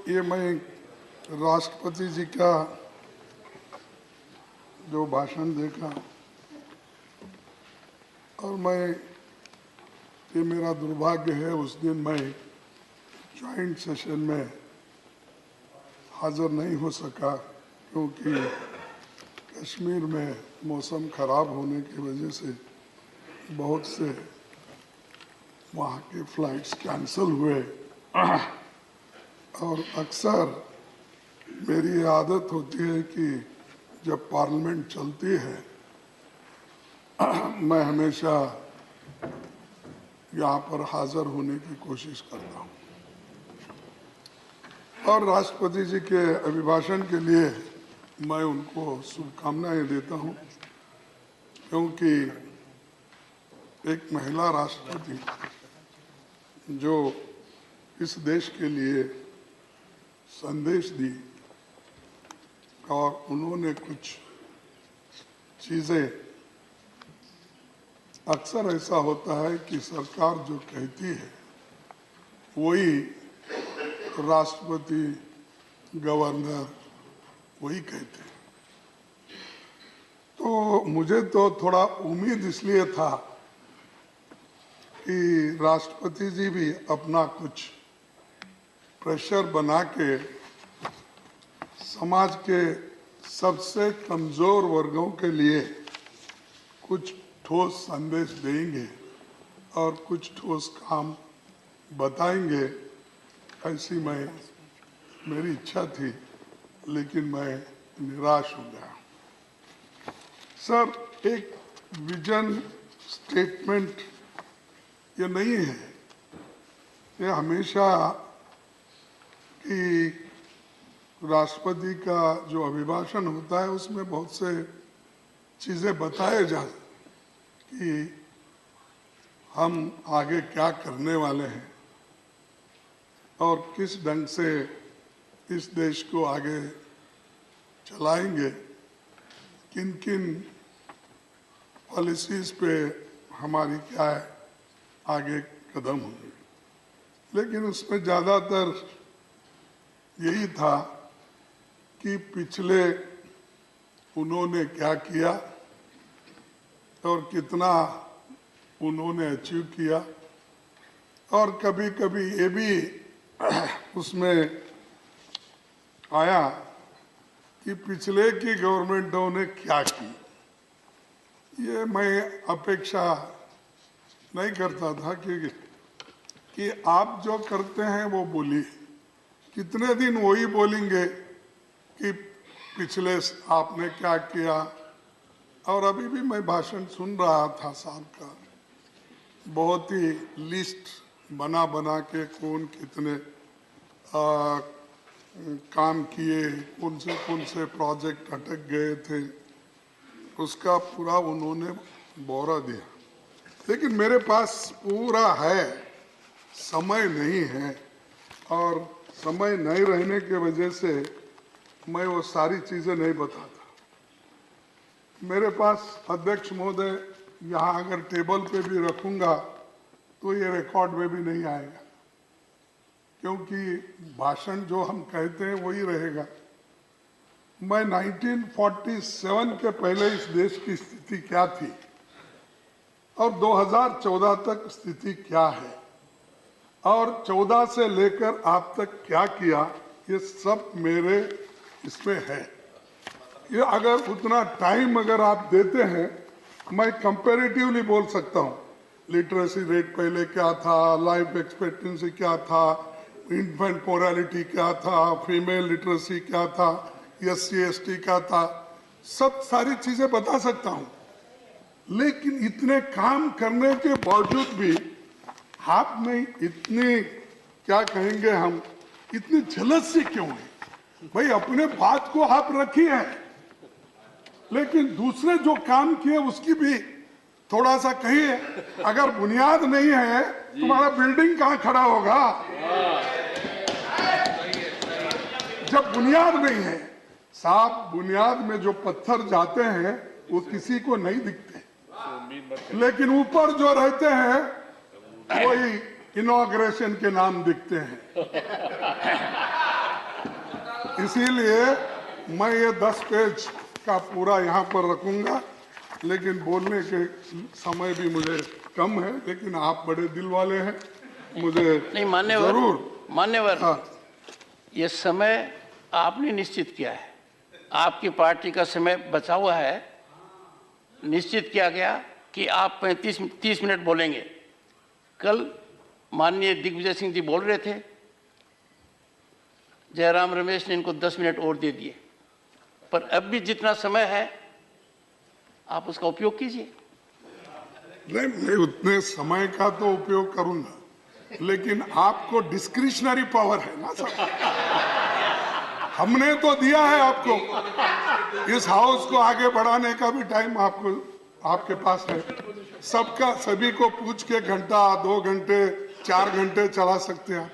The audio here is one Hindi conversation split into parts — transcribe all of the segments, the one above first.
ये मैं राष्ट्रपति जी का जो भाषण देखा और ये मेरा दुर्भाग्य है, उस दिन मैं जॉइंट सेशन में हाज़िर नहीं हो सका क्योंकि कश्मीर में मौसम ख़राब होने की वजह से बहुत से वहाँ के फ्लाइट्स कैंसिल हुए। और अक्सर मेरी आदत होती है कि जब पार्लियामेंट चलती है मैं हमेशा यहाँ पर हाज़िर होने की कोशिश करता हूँ और राष्ट्रपति जी के अभिभाषण के लिए मैं उनको शुभकामनाएं देता हूँ, क्योंकि एक महिला राष्ट्रपति जो इस देश के लिए संदेश दी और उन्होंने कुछ चीज़ें, अक्सर ऐसा होता है कि सरकार जो कहती है वही राष्ट्रपति, गवर्नर वही कहते हैं। तो मुझे तो थोड़ा उम्मीद इसलिए था कि राष्ट्रपति जी भी अपना कुछ प्रेशर बना के समाज के सबसे कमज़ोर वर्गों के लिए कुछ ठोस संदेश देंगे और कुछ ठोस काम बताएंगे, ऐसी मेरी इच्छा थी, लेकिन मैं निराश हो गया। सर, एक विजन स्टेटमेंट ये नहीं है, ये हमेशा कि राष्ट्रपति का जो अभिभाषण होता है उसमें बहुत से चीज़ें बताए जाते कि हम आगे क्या करने वाले हैं और किस ढंग से इस देश को आगे चलाएंगे, किन किन पॉलिसीज़ पे हमारी क्या आगे कदम होंगे। लेकिन उसमें ज़्यादातर यही था कि पिछले उन्होंने क्या किया और कितना उन्होंने अचीव किया, और कभी कभी ये भी उसमें आया कि पिछले की गवर्नमेंटों ने क्या की। ये मैं अपेक्षा नहीं करता था कि आप जो करते हैं वो बोलिए, कितने दिन वही बोलेंगे कि पिछले आपने क्या किया। और अभी भी मैं भाषण सुन रहा था साहब का, बहुत ही लिस्ट बना बना के कौन कितने काम किए, कौन से प्रोजेक्ट अटक गए थे, उसका पूरा उन्होंने ब्यौरा दिया। लेकिन मेरे पास पूरा है, समय नहीं है, और समय नहीं रहने की वजह से मैं वो सारी चीज़ें नहीं बताता। मेरे पास अध्यक्ष महोदय यहाँ अगर टेबल पे भी रखूँगा तो ये रिकॉर्ड में भी नहीं आएगा, क्योंकि भाषण जो हम कहते हैं वही रहेगा। मैं 1947 के पहले इस देश की स्थिति क्या थी और 2014 तक स्थिति क्या है और 14 से लेकर आप तक क्या किया, ये सब मेरे इसमें है। ये अगर उतना टाइम अगर आप देते हैं, मैं कंपैरेटिवली बोल सकता हूँ। लिटरेसी रेट पहले क्या था, लाइफ एक्सपेक्टेंसी क्या था, इन्फेंट मोरालिटी क्या था, फीमेल लिटरेसी क्या था, SC ST क्या था, सब सारी चीज़ें बता सकता हूँ। लेकिन इतने काम करने के बावजूद भी आप में इतनी, क्या कहेंगे हम, इतनी झलसी क्यों है? भाई अपने बात को आप रखिए, लेकिन दूसरे जो काम किए उसकी भी थोड़ा सा कहिए। अगर बुनियाद नहीं है तुम्हारा बिल्डिंग कहाँ खड़ा होगा? जब बुनियाद नहीं है साहब, बुनियाद में जो पत्थर जाते हैं वो किसी को नहीं दिखते, लेकिन ऊपर जो रहते हैं वही इनॉग्रेशन के नाम दिखते हैं। इसीलिए मैं ये 10 पेज का पूरा यहाँ पर रखूंगा, लेकिन बोलने के समय भी मुझे कम है, लेकिन आप बड़े दिल वाले हैं, मुझे नहीं मान्यवर, जरूर मान्यवर, हाँ, ये समय आपने निश्चित किया है, आपकी पार्टी का समय बचा हुआ है, निश्चित किया गया कि आप 30 मिनट बोलेंगे। कल माननीय दिग्विजय सिंह जी बोल रहे थे, जयराम रमेश ने इनको 10 मिनट और दे दिए, पर अब भी जितना समय है आप उसका उपयोग कीजिए। नहीं, मैं उतने समय का तो उपयोग करूंगा, लेकिन आपको डिस्क्रिशनरी पावर है ना सर। हमने तो दिया है आपको, इस हाउस को आगे बढ़ाने का भी टाइम आपको, आपके पास है। सबका, सभी को पूछ के घंटा, 2 घंटे, 4 घंटे चला सकते हैं।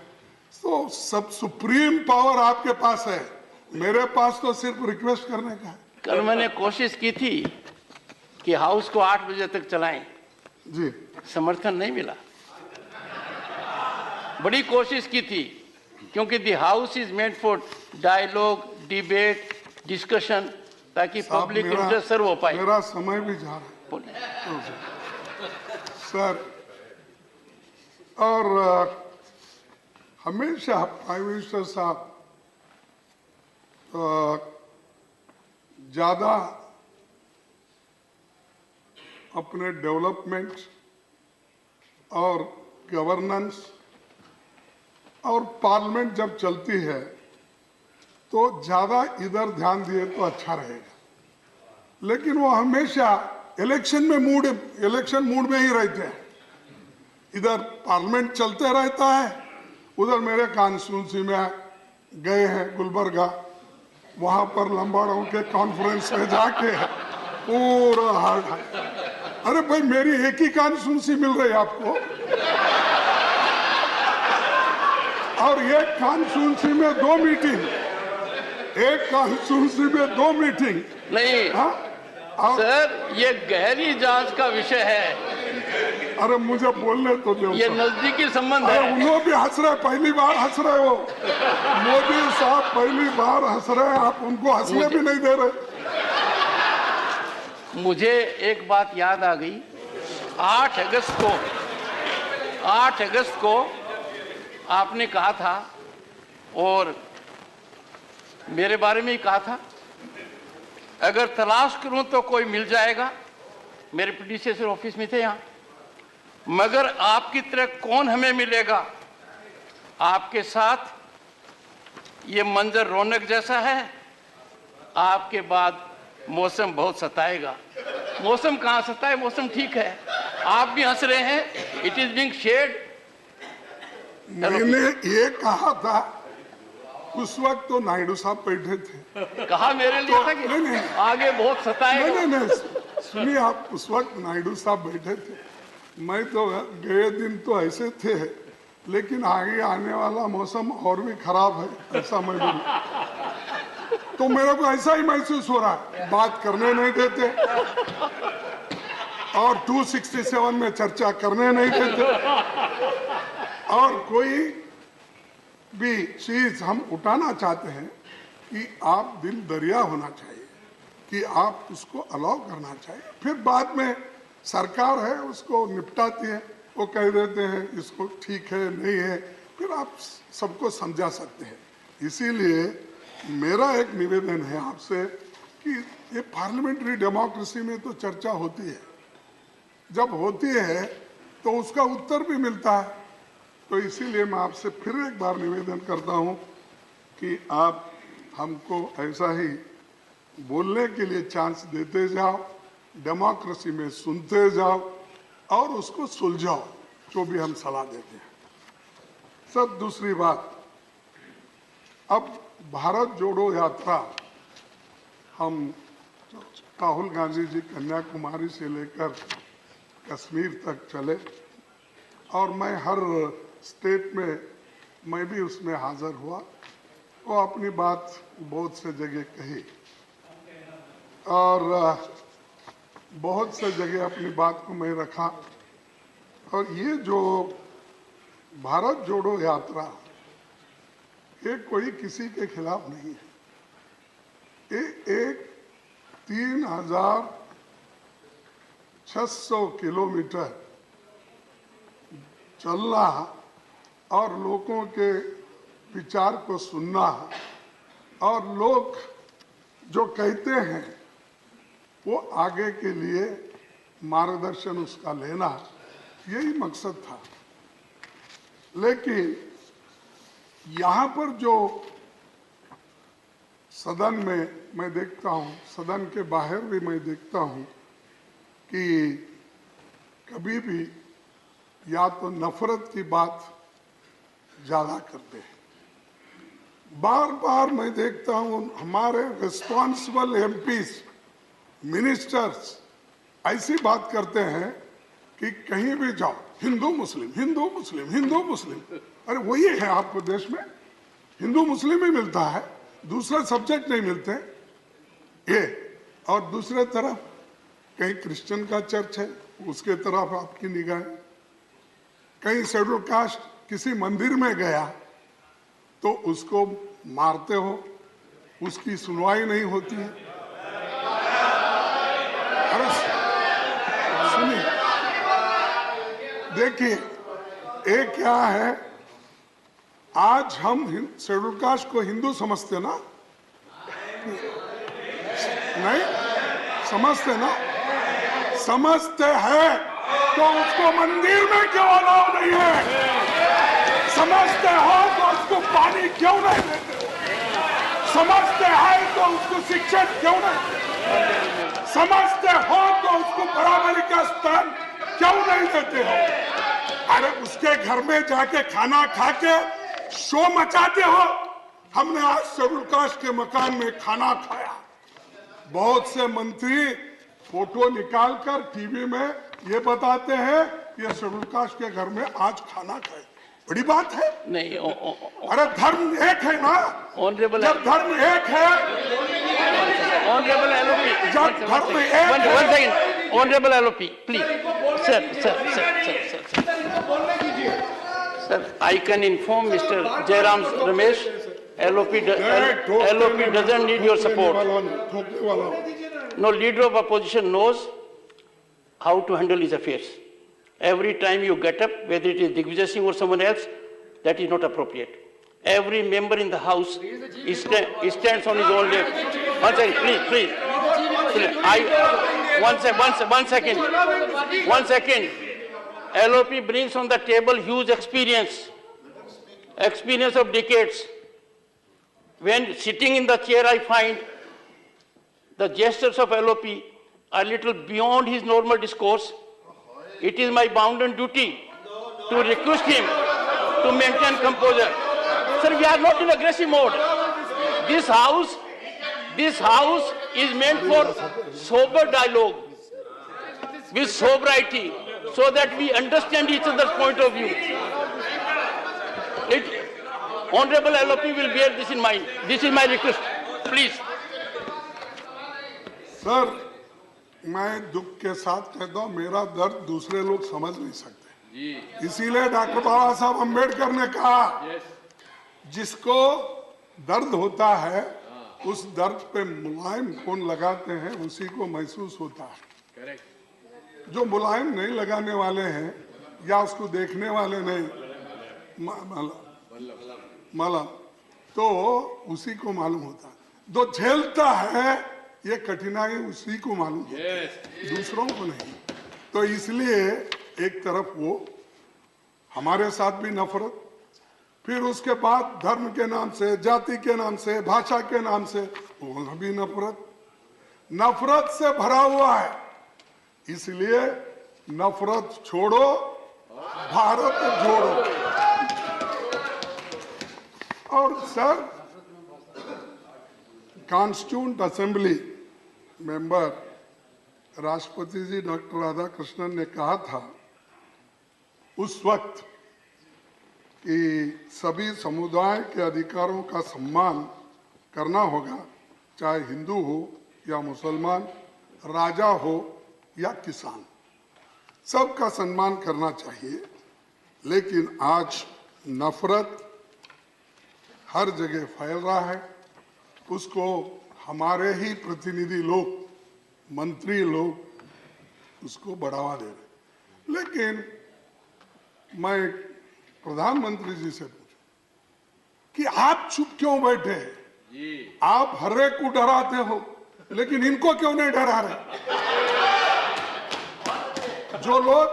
तो सब सुप्रीम पावर आपके पास है, मेरे पास तो सिर्फ रिक्वेस्ट करने का है। कल मैंने कोशिश की थी कि हाउस को 8 बजे तक चलाएं, जी, समर्थन नहीं मिला। बड़ी कोशिश की थी, क्योंकि the house is meant for dialogue, debate, discussion, ताकि पब्लिक इंटरेस्ट सर्व हो पाए। मेरा समय भी जा रहा है सर। और हमेशा प्राइम मिनिस्टर साहब ज्यादा अपने डेवलपमेंट और गवर्नेंस और पार्लियामेंट जब चलती है तो ज्यादा इधर ध्यान दिए तो अच्छा रहेगा, लेकिन वो हमेशा इलेक्शन मूड में ही रहते हैं। इधर पार्लियामेंट चलते रहता है, उधर मेरे कॉन्स्टिट्यूंसी में गए हैं गुलबर्गा, वहां पर लंबाड़ों के कॉन्फ्रेंस में जाके पूरा हार्ड। अरे भाई, मेरी एक ही कॉन्स्टिट्यूंसी मिल रही है आपको, और एक कॉन्स्टिट्यूंसी में 2 मीटिंग, एक कॉन्स्टिट्यूंसी में 2 मीटिंग नहीं। हाँ? सर, ये गहरी जांच का विषय है। अरे मुझे बोलने तो दो, ये नजदीकी संबंध है। उन्होंने भी हंस रहे, पहली बार हंस रहे हो मोदी साहब, पहली बार हंस रहे, आप उनको हंसने भी नहीं दे रहे। मुझे एक बात याद आ गई, 8 अगस्त को आपने कहा था, और मेरे बारे में ही कहा था, अगर तलाश करूं तो कोई मिल जाएगा। मेरे प्रेडिसेसर ऑफिस में थे यहाँ, मगर आपकी तरह कौन हमें मिलेगा। आपके साथ ये मंजर रौनक जैसा है, आपके बाद मौसम बहुत सताएगा। मौसम कहाँ सताए, मौसम ठीक है। आप भी हंस रहे हैं, इट इज बीइंग शेड। मैंने ये कहा था, उस वक्त तो नायडू साहब बैठे थे, कहा मेरे लिए था कि नहीं, आगे बहुत सताएगा। नहीं, सुनिए, आप उस वक्त नायडू साहब बैठे थे, मैं तो गए दिन तो ऐसे थे, लेकिन आगे आने वाला मौसम और भी खराब है, ऐसा मैं बोलूं तो मेरे को ऐसा ही महसूस हो रहा है। बात करने नहीं देते और 267 में चर्चा करने नहीं देते, और कोई भी चीज हम उठाना चाहते हैं कि आप दिल दरिया होना चाहिए, कि आप उसको अलाउ करना चाहिए। फिर बाद में सरकार है उसको निपटाती है, वो कह देते हैं इसको ठीक है नहीं है, फिर आप सबको समझा सकते हैं। इसीलिए मेरा एक निवेदन है आपसे कि ये पार्लियामेंट्री डेमोक्रेसी में तो चर्चा होती है, जब होती है तो उसका उत्तर भी मिलता है। तो इसीलिए मैं आपसे फिर एक बार निवेदन करता हूं कि आप हमको ऐसा ही बोलने के लिए चांस देते जाओ, डेमोक्रेसी में सुनते जाओ और उसको सुलझाओ जो भी हम सलाह देते हैं। सब दूसरी बात, अब भारत जोड़ो यात्रा हम राहुल गांधी जी कन्याकुमारी से लेकर कश्मीर तक चले, और मैं हर स्टेट में मैं भी उसमें हाजिर हुआ, वो अपनी बात बहुत से जगह कही, और बहुत से जगह अपनी बात को मैं रखा। और ये जो भारत जोड़ो यात्रा, ये कोई किसी के खिलाफ नहीं है, कि एक 3600 किलोमीटर चलना और लोगों के विचार को सुनना और लोग जो कहते हैं वो आगे के लिए मार्गदर्शन उसका लेना, यही मकसद था। लेकिन यहाँ पर जो सदन में मैं देखता हूँ, सदन के बाहर भी मैं देखता हूँ कि कभी भी या तो नफरत की बात ज्यादा करते हैं। बार बार मैं देखता हूँ हमारे रिस्पॉन्सिबल एमपीज, मिनिस्टर्स ऐसी बात करते हैं कि कहीं भी जाओ हिंदू मुस्लिम, हिंदू मुस्लिम, हिंदू मुस्लिम। अरे वही है आपको देश में, हिंदू मुस्लिम ही मिलता है, दूसरे सब्जेक्ट नहीं मिलते ये। और दूसरे तरफ कहीं क्रिश्चियन का चर्च है, उसके तरफ आपकी निगाह, कहीं शेड्यूल कास्ट किसी मंदिर में गया तो उसको मारते हो, उसकी सुनवाई नहीं होती है। अरे सुनिए, देखिए एक क्या है, आज हम शेड्यूल कास्ट को हिंदू समझते ना, नहीं समझते ना, समझते हैं तो उसको मंदिर में क्यों अलाउ नहीं है? समझते हो तो उसको पानी क्यों नहीं देते हो? समझते हैं तो उसको शिक्षण क्यों नहीं देते? समझते हो तो उसको बराबरी का स्थान क्यों नहीं देते हो? अरे उसके घर में जाके खाना खा के शो मचाते हो। हमने आज शेड्यूल कास्ट के मकान में खाना खाया, बहुत से मंत्री फोटो निकालकर टीवी में ये बताते हैं ये शेड्यूल कास्ट के घर में आज खाना खाए, बड़ी बात है नहीं। अरे धर्म एक है ना, ऑनरेबल, जब धर्म एक है, ऑनरेबल एलओपी, जब धर्म एक है, honourable LOP please, sir I can inform mister Jairam Ramesh, LOP doesn't need your support. No leader of opposition knows how to handle his affairs. Every time you get up, whether it is Digvijay Singh or someone else, that is not appropriate. Every member in the house stands on his own leg. One second, please. One second. LOP brings on the table huge experience of decades. When sitting in the chair, I find the gestures of LOP are little beyond his normal discourse. It is my bounden duty to request him to maintain composure. Sir, we are not in aggressive mode. This house is meant for sober dialogue with sobriety so that we understand each other's point of view. Honorable LOP will bear this in mind. This is my request. Please. Sir, मैं दुख के साथ कहता हूँ मेरा दर्द दूसरे लोग समझ नहीं सकते, इसीलिए डॉक्टर बाबा साहब अम्बेडकर ने कहा जिसको दर्द होता है उस दर्द पे मुलायम खून लगाते हैं उसी को महसूस होता है। जो मुलायम नहीं लगाने वाले हैं या उसको देखने वाले नहीं मालूम तो उसी को मालूम होता है। जो झेलता है ये कठिनाई उसी को मालूम होती है, दूसरों को नहीं। तो इसलिए एक तरफ वो हमारे साथ भी नफरत, फिर उसके बाद धर्म के नाम से, जाति के नाम से, भाषा के नाम से वहां भी नफरत से भरा हुआ है। इसलिए नफरत छोड़ो, भारत जोड़ो। और सर, कॉन्स्टिट्यूंट असेंबली मेंबर राष्ट्रपति जी डॉक्टर राधाकृष्णन ने कहा था उस वक्त कि सभी समुदाय के अधिकारों का सम्मान करना होगा, चाहे हिंदू हो या मुसलमान, राजा हो या किसान, सबका सम्मान करना चाहिए। लेकिन आज नफरत हर जगह फैल रहा है, उसको हमारे ही प्रतिनिधि लोग, मंत्री लोग उसको बढ़ावा दे रहे। लेकिन मैं प्रधानमंत्री जी से पूछूं कि आप चुप क्यों बैठे हैं? आप हर एक को डराते हो, लेकिन इनको क्यों नहीं डरा रहे? जो लोग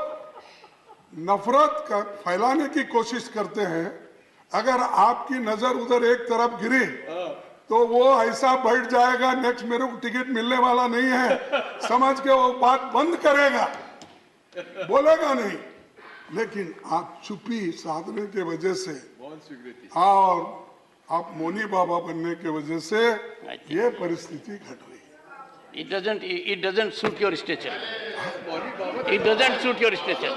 नफरत का फैलाने की कोशिश करते हैं, अगर आपकी नजर उधर एक तरफ गिरी तो वो ऐसा बैठ जाएगा, नेक्स्ट मेरे को टिकट मिलने वाला नहीं है समझ के वो बात बंद करेगा, बोलेगा नहीं। लेकिन आप चुप्पी साधने के वजह से और आप मौनी बाबा बनने के वजह से ये परिस्थिति घट रही है। It doesn't suit your stature. It doesn't suit your stature.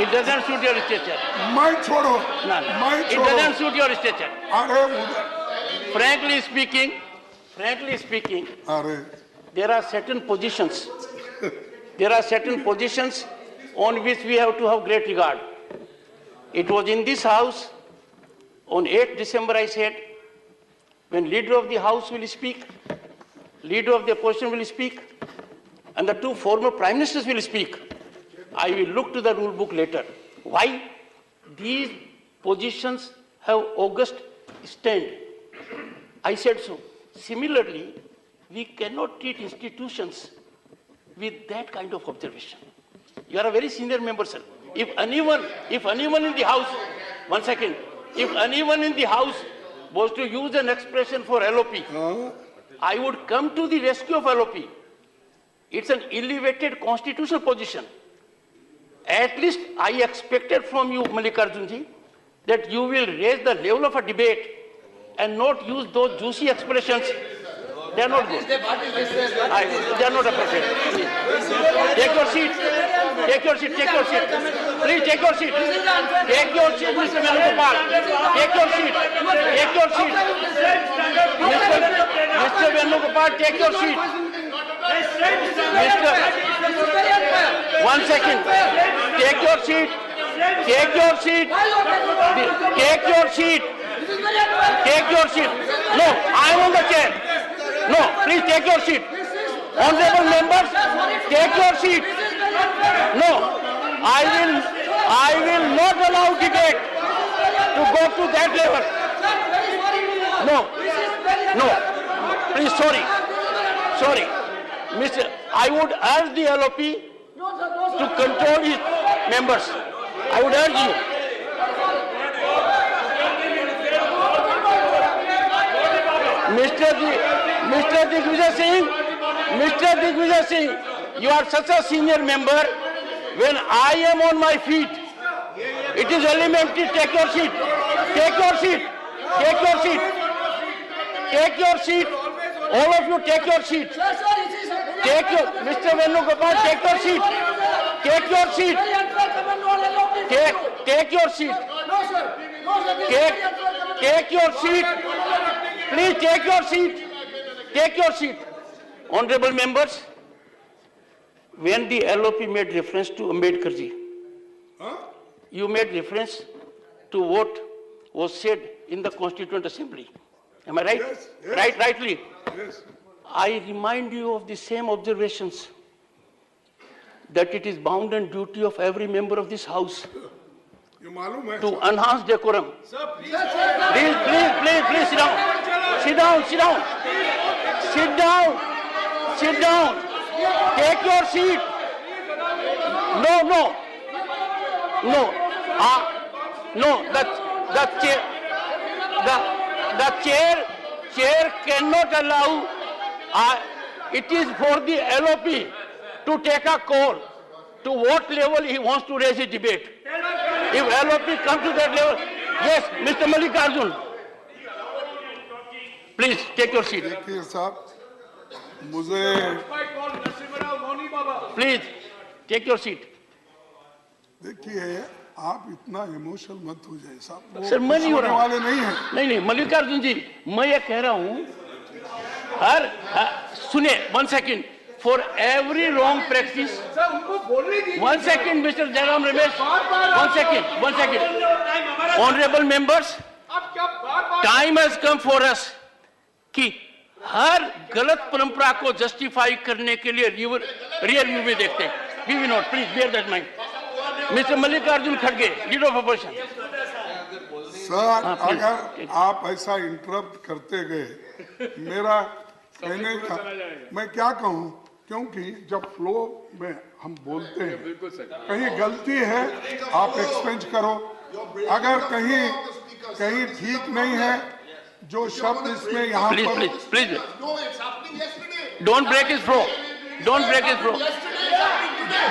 It doesn't suit your stature. मैं छोड़ो, No, no. मैं It छोड़ो। doesn't suit your stature. अरे उधर- Frankly speaking, अरे there are certain positions. There are certain positions on which we have to have great regard. It was in this house, on 8th December I said, when leader of the house will speak, leader of the opposition will speak, and the two former prime ministers will speak, I will look to the rule book later. Why? These positions have august stand. I said so. Similarly, we cannot treat institutions with that kind of observation. You are a very senior member, sir. If anyone in the house, one second, if anyone in the house was to use an expression for LOP, I would come to the rescue of LOP. It's an elevated constitutional position. At least I expected from you, Mallikarjun ji, that you will raise the level of a debate and not use those juicy expressions. They are not good. They are not appropriate. Please. Take your seat. Take your seat. Take your seat. Please take your seat. Take your seat, Mr. Venugopal. Take your seat. Take your seat. Mr. Venugopal, take your seat. One second. Take your seat. Take your seat. Take your seat. Take your seat. No, I am on the chair. No, please take your seat. Honorable members, take your seat. No, I will not allow debate to go to that level. No, please, sorry. Mr. I would urge the LOP to control his members. I would urge you. Mr. Digvijay Singh, you are such a senior member. When I am on my feet, it is elementary. Take your seat. Take your seat. Take your seat. Take your seat. All of you take your seat. Take your, Mr. Venugopal, take your seat. Take your seat. Take your seat. Take your seat. Please take your seat. Take your seat. Honorable members, when the LOP made reference to Ambedkar ji, you made reference to what was said in the Constituent Assembly. Am I right? Yes. Rightly. Yes. I remind you of the same observations, that it is bound and duty of every member of this house ये मालूम है to enhance decorum. Please sit down. Sit down. Take your seat. No. The chair cannot allow. It is for the LOP to take a call to what level he wants to raise his debate. If LOP comes to that level, yes, Mr. Mallikarjun, please take your seat. देखिए साहब, मुझे Please take your seat. देखिए आप इतना इमोशनल मत हो जाए साहब, वो सर, मैं नहीं हो होने रहा हूं। वाले नहीं हैं। नहीं, मल्लिकार्जुन जी, मैं ये कह रहा हूं, सुनिए, 1 second. For every wrong practice, 1 second, Mr. Jairam Ramesh, 1 second. Honorable members, time has come for us कि हर गलत परंपरा को जस्टिफाई करने के लिए रियल व्यू में देखते हैं। We will not, please bear that mind. Mister Mallikarjun खड़गे, लीडर ऑफ अपोजिशन। सर, अगर आप ऐसा इंटरप्ट करते गए, मेरा कहने का मैं क्या कहूं, क्योंकि जब फ्लो में हम बोलते हैं कहीं गलती है आप एक्सपेंज करो, अगर कहीं ठीक नहीं है जो शब्द इसमें यहाँ पर please don't break his flow, don't break his flow.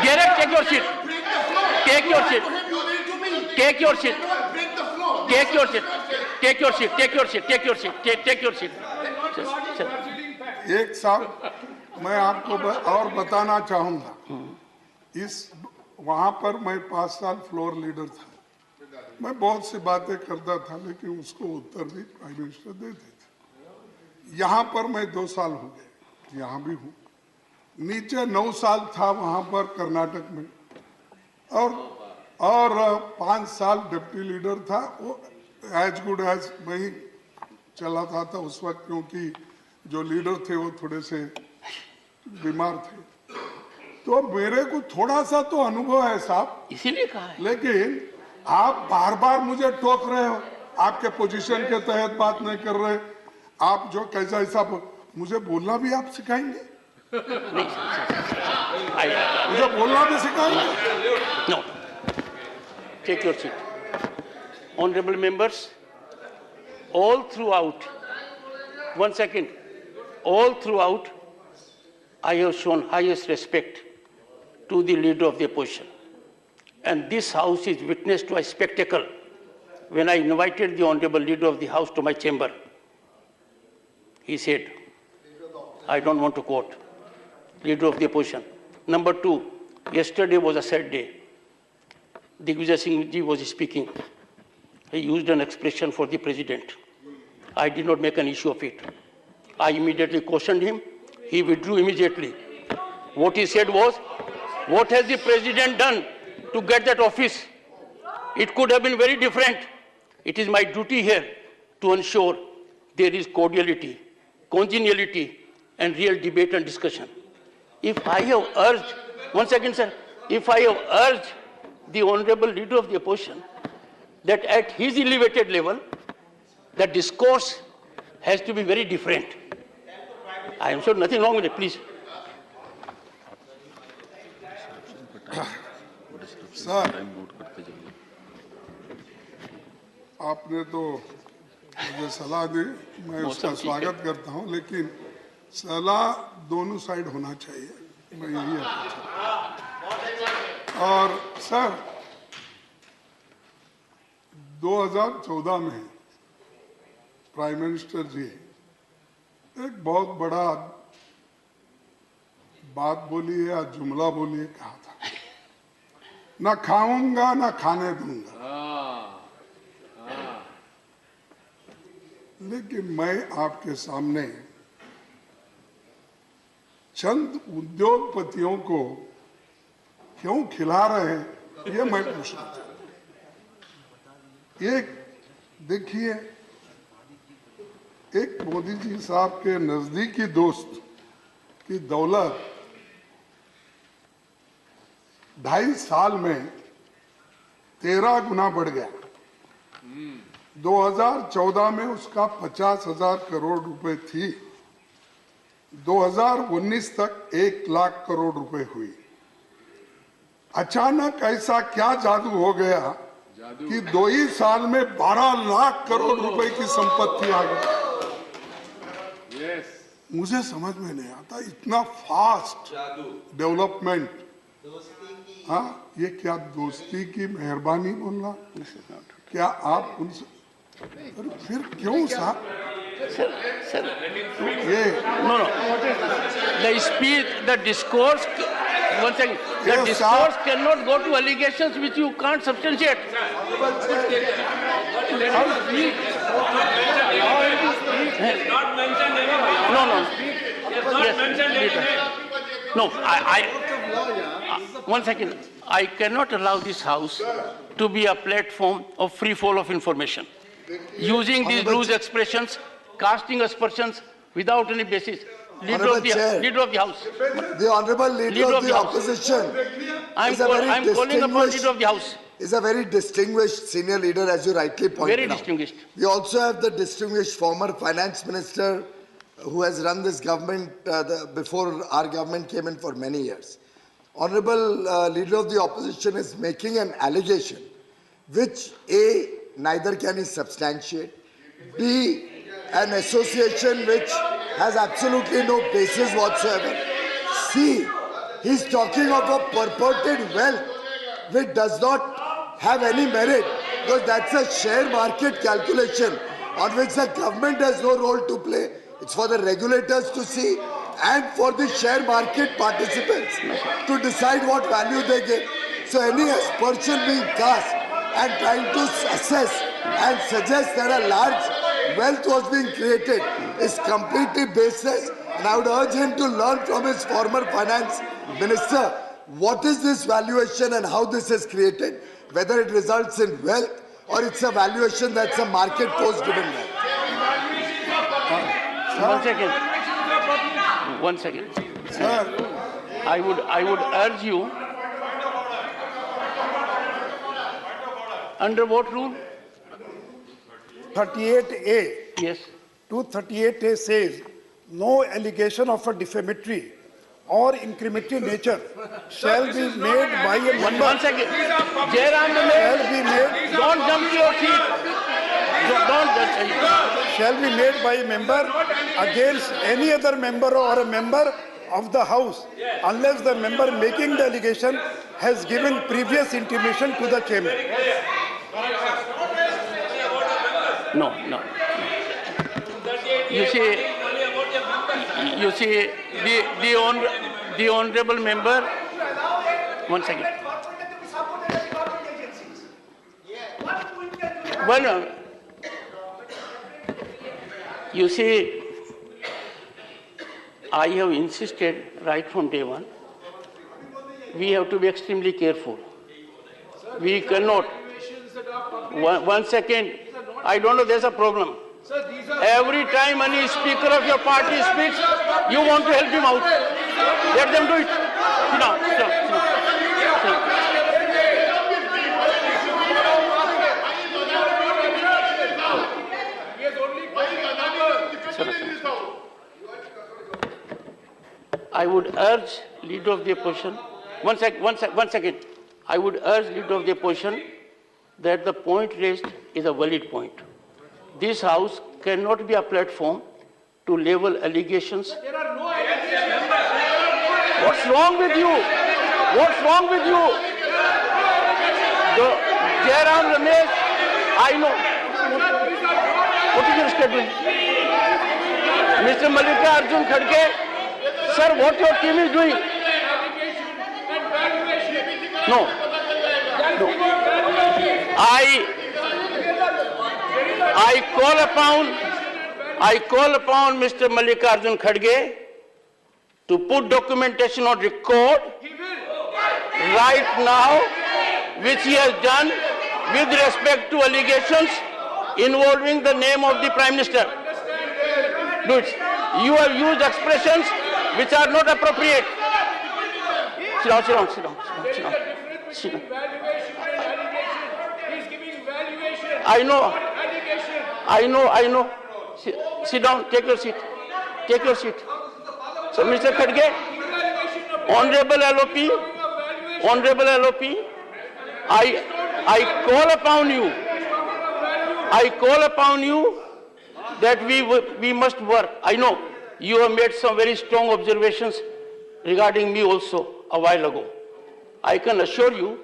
Direct take your seat, take your seat, take your seat, take your seat, take your seat, take your seat, take your seat, take your seat. एक साहब, मैं आपको और बताना चाहूंगा, इस वहां पर मैं 5 साल फ्लोर लीडर था, मैं बहुत सी बातें करता था लेकिन उसको उत्तर भी प्राइम मिनिस्टर देते थे। यहाँ पर मैं 2 साल हो गए, यहाँ भी हूँ, नीचे 9 साल था वहाँ पर कर्नाटक में, और 5 साल डिप्टी लीडर था। वो एज गुड एज मैं ही चलाता था उस वक्त, क्योंकि जो लीडर थे वो थोड़े से बीमार थे, तो मेरे को थोड़ा सा तो अनुभव है साहब, इसीलिए कहा है। लेकिन आप बार बार मुझे टोक रहे हो, आपके पोजीशन के तहत बात नहीं कर रहे, आप जो कैसा ऐसा मुझे बोलना भी आप सिखाएंगे, मुझे बोलना भी सिखाएंगे। No, take your seat. Honourable members, all throughout, one second, all throughout, I have shown highest respect to the leader of the opposition. And this house is witness to a spectacle. When I invited the honorable leader of the house to my chamber, he said, I don't want to quote, leader of the opposition. Number 2, yesterday was a sad day. Digvijay Singh ji was speaking. He used an expression for the president. I did not make an issue of it. I immediately cautioned him. He withdrew immediately. What he said was, what has the president done to get that office? It could have been very different. It is my duty here to ensure there is cordiality, congeniality, and real debate and discussion. If I have urged, one second, sir, if I have urged the honorable leader of the opposition that at his elevated level, the discourse has to be very different. I am sure nothing wrong with it, please. Sir, आपने तो मुझे सलाह दी, मैं उसका स्वागत करता हूं, लेकिन सलाह दोनों साइड होना चाहिए, मैं यही और सर 2014 में प्राइम मिनिस्टर जी एक बहुत बड़ा बात बोली है, जुमला बोली है, कहा था, ना खाऊंगा ना खाने दूंगा। लेकिन मैं आपके सामने चंद उद्योगपतियों को क्यों खिला रहे हैं, ये मैं पूछना चाहता हूं। एक देखिए, एक मोदी जी साहब के नजदीकी दोस्त की दौलत 2.5 साल में 13 गुना बढ़ गया। 2014 में उसका 50,000 करोड़ रुपए थी, 2019 तक 1 लाख करोड़ रुपए हुई। अचानक ऐसा क्या जादू हो गया कि 2 ही साल में 12 लाख करोड़ रुपए की संपत्ति आ गई। मुझे समझ में नहीं आता, इतना फास्ट डेवलपमेंट। हाँ, ये क्या दोस्ती की मेहरबानी बोलना? क्या आप उनसे फिर क्यों साहब? ये No, no. The speech, the discourse, one second. The discourse cannot go to allegations which you can't substantiate. Not mentioned anywhere. No, no. Not mentioned anywhere. No, one second. I cannot allow this house to be a platform of free fall of information. Using these loose expressions, casting aspersions, without any basis. Honorable Chair. Leader of the House. The Honorable Leader of the Opposition I'm calling upon Leader of the House. is a very distinguished senior leader, as you rightly pointed Very out. distinguished. We also have the distinguished former finance minister who has run this government before our government came in for many years. Honorable Leader of the Opposition is making an allegation which A, neither can he substantiate, B, an association which has absolutely no basis whatsoever, C, he's talking of a purported wealth which does not have any merit, because that's a share market calculation on which the government has no role to play. It's for the regulators to see and for the share market participants to decide what value they give. So any aspersion being cast and trying to assess and suggest that a large wealth was being created is completely baseless. And I would urge him to learn from his former finance minister what is this valuation and how this is created, whether it results in wealth or it's a valuation that's a market post-driven wealth. One second. Sir, I would urge you, under what rule? 38A. Yes. 238A says, no allegation of a defamatory or incriminatory nature shall be made by a member. One second. Jairam Shall Ramesh, be made, don't jump to your seat. shall be made by a member against any other member or a member of the House, unless the member making the allegation has given previous intimation to the chairman. No. You see, the honorable member. One second. Well, you see, I have insisted right from day one, we have to be extremely careful. We cannot. One second. I don't know, there's a problem. Every time any speaker of your party speaks, you want to help him out. Let them do it. Sit down, sit down, sit down. Sit down. I would urge Leader of the Opposition, one second. I would urge Leader of the Opposition that the point raised is a valid point. This House cannot be a platform to level allegations. What's wrong with you? What's wrong with you? Jairam Ramesh, I know. What is your schedule? Mr. Mallikarjun Kharge, sir, what your team is doing? No. I call upon Mr. Mallikarjun Kharge to put documentation on record right now, which he has done with respect to allegations involving the name of the Prime Minister. Do it. You have used expressions which are not appropriate. Sit down. I know. Sit down, take your seat. So, Mr. Kharge, Honorable LOP, I call upon you that we must work. I know you have made some very strong observations regarding me also a while ago. I can assure you,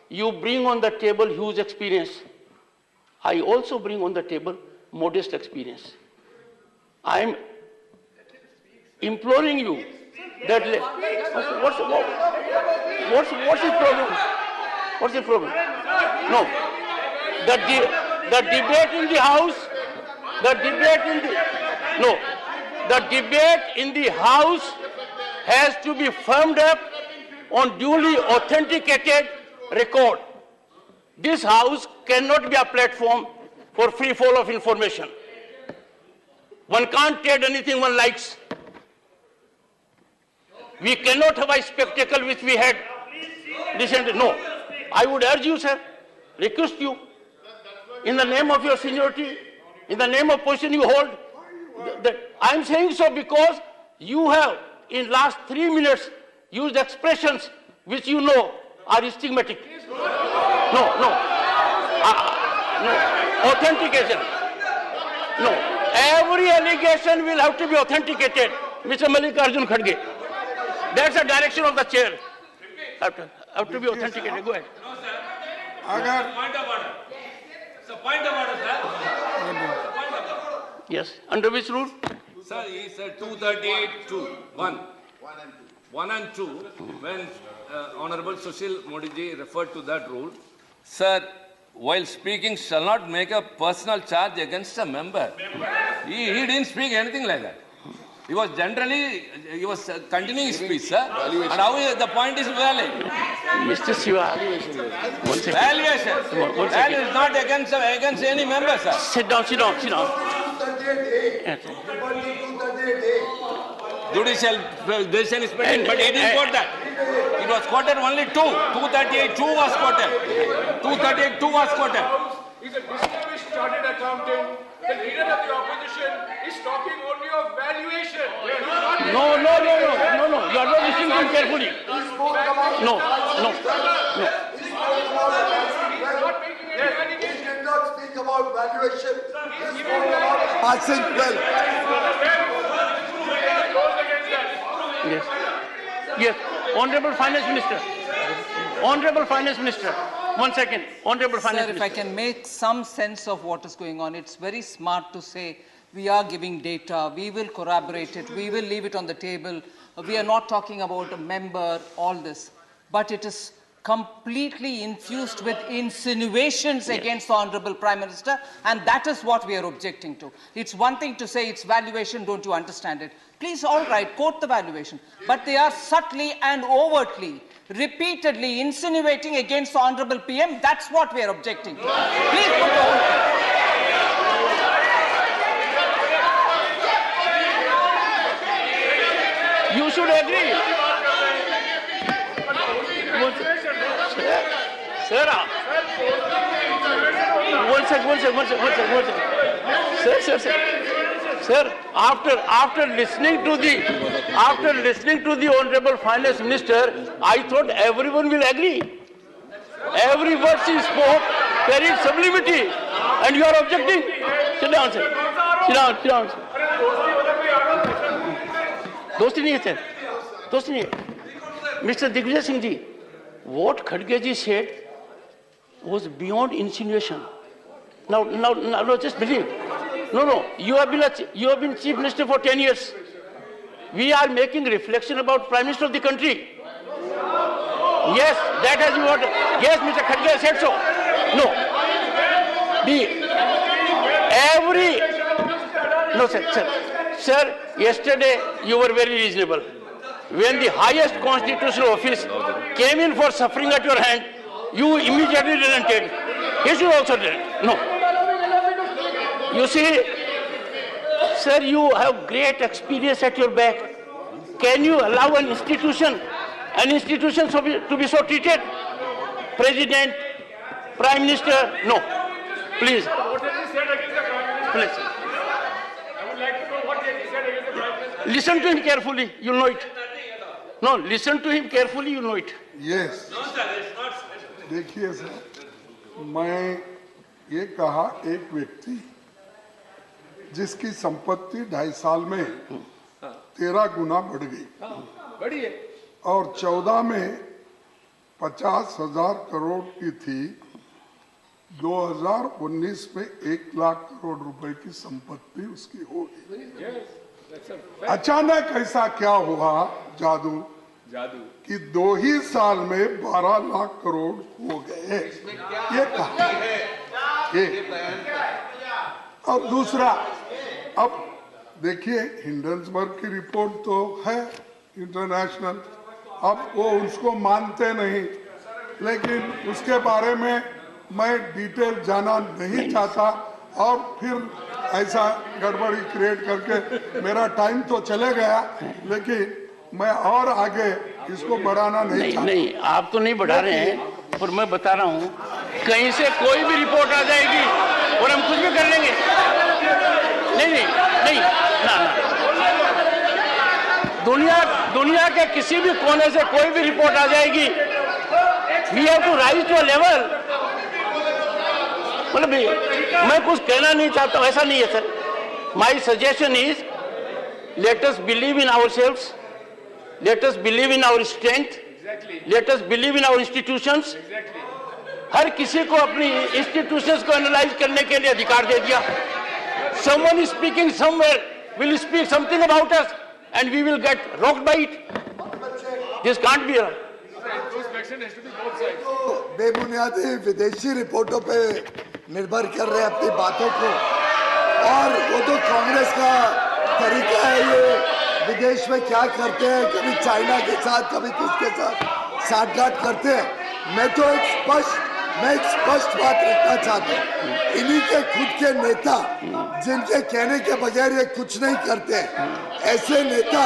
you bring on the table huge experience. I also bring on the table modest experience. I am imploring you that what's the problem? What's the problem? No, the debate in the House. The debate in the House has to be firmed up on duly authenticated record. This House cannot be a platform for free fall of information. One can't trade anything one likes. We cannot have a spectacle which we had recently. No. I would urge you, sir, request you, in the name of your seniority, in the name of position you hold, that I am saying so because you have, in last 3 minutes, used expressions which you know are stigmatic. No. Authentication. No. Every allegation will have to be authenticated, Mr. Mallikarjun Kharge. That's the direction of the chair. Have to be authenticated. Go ahead. अगर Point of order. So point of order, sir. Point of order. Yes. Under which rule? Sir, he said 238-2, 1. 1 and 2, when Honorable Sushil Modiji referred to that rule, sir, while speaking shall not make a personal charge against a member. He didn't speak anything like that. He was continuing his speech, sir. And how is the point is valid? Mr. Siva. One second. Valuation. One Value second. is not against any member, sir. Sit down. 238A. Yes. Only 238A. Judicial decision is pending, but he didn't quote that. It was quoted only 2. 238-2 was quoted. 238-2 was quoted. He's a distinguished chartered accountant. The leader of the opposition is talking only of valuation. No. You are not listening to him carefully. No. He did not speak about valuation. He spoke about passing wealth. Yes. Honorable Finance Minister. Honorable Finance Minister. 1 second. Honorable Finance Sir, if Minister. I can make some sense of what is going on, it's very smart to say we are giving data, we will corroborate it, we will leave it on the table. We are not talking about a member, all this. But it is completely infused with insinuations against the Honorable Prime Minister, and that is what we are objecting to. It's one thing to say it's valuation, don't you understand it? Please, all right, quote the valuation. But they are subtly and overtly, repeatedly insinuating against the Honorable PM. That's what we are objecting to. Please put the whole thing. You should agree. Sir, one second. Sir, after listening to the Honorable Finance Minister, I thought everyone will agree. Every word she spoke carried sublimity, and you are objecting. Sit down, sir. Sit down. दोस्ती नहीं है सर, दोस्ती नहीं है. Mr. Digvijay Singh ji, what Khadge ji said was beyond insinuation. Now, just believe. No. You have been Chief Minister for 10 years. We are making reflection about Prime Minister of the country. Yes, that has been what. Yes, Mr. Khadge said so. No. No, sir. Sir, yesterday you were very reasonable. When the highest constitutional office came in for suffering at your hand, you immediately relented. He should also relent. No. You see, sir, you have great experience at your back. Can you allow an institution to be so treated? President, Prime Minister, no. Please. What has he said against the Prime Minister? Please. I would like to know what has he said against the Prime Minister. Listen to him carefully, you'll know it. No, listen to him carefully, you'll know it. Yes देखिए सर, मैं ये कहा एक व्यक्ति जिसकी संपत्ति 2.5 साल में 13 गुना बढ़ गई और 14 में 50,000 करोड़ की थी, 2019 में 1 लाख करोड़ रुपए की संपत्ति उसकी हो गई. अचानक ऐसा क्या हुआ जादू कि 2 ही साल में 12 लाख करोड़ हो गए. ये कहा ये. और दूसरा, अब देखिए हिंडनबर्ग की रिपोर्ट तो है इंटरनेशनल, अब वो उसको मानते नहीं, लेकिन उसके बारे में मैं डिटेल जाना नहीं चाहता. और फिर ऐसा गड़बड़ी क्रिएट करके मेरा टाइम तो चले गया, लेकिन मैं और आगे इसको बढ़ाना नहीं चाहता। नहीं, आप तो नहीं बढ़ा रहे हैं, पर मैं बता रहा हूँ, कहीं से कोई भी रिपोर्ट आ जाएगी और हम कुछ भी कर लेंगे। नहीं, ना। दुनिया के किसी भी कोने से कोई भी रिपोर्ट आ जाएगी, we have to rise to a level. मतलब मैं कुछ कहना नहीं चाहता हूं, ऐसा नहीं है sir. My suggestion is, let us believe in ourselves, let us believe in our strength, let us believe in our institutions. हर किसी को अपनी इंस्टीट्यूशंस को एनालाइज करने के लिए अधिकार दे दिया। Someone is speaking somewhere, will speak something about us, and we will get rocked by it. This can't be right. तो बेबुनियादी विदेशी रिपोर्टों पे निर्भर कर रहे हैं अपनी बातों को, और वो तो कांग्रेस का तरीका है। ये विदेश में क्या करते हैं, कभी चाइना के साथ, कभी किसके साथ साठगांठ करते हैं। मैं तो एक स्पष्ट बात रखना चाहता हूँ, इन्हीं के खुद के नेता जिनके कहने के बगैर ये कुछ नहीं करते, ऐसे नेता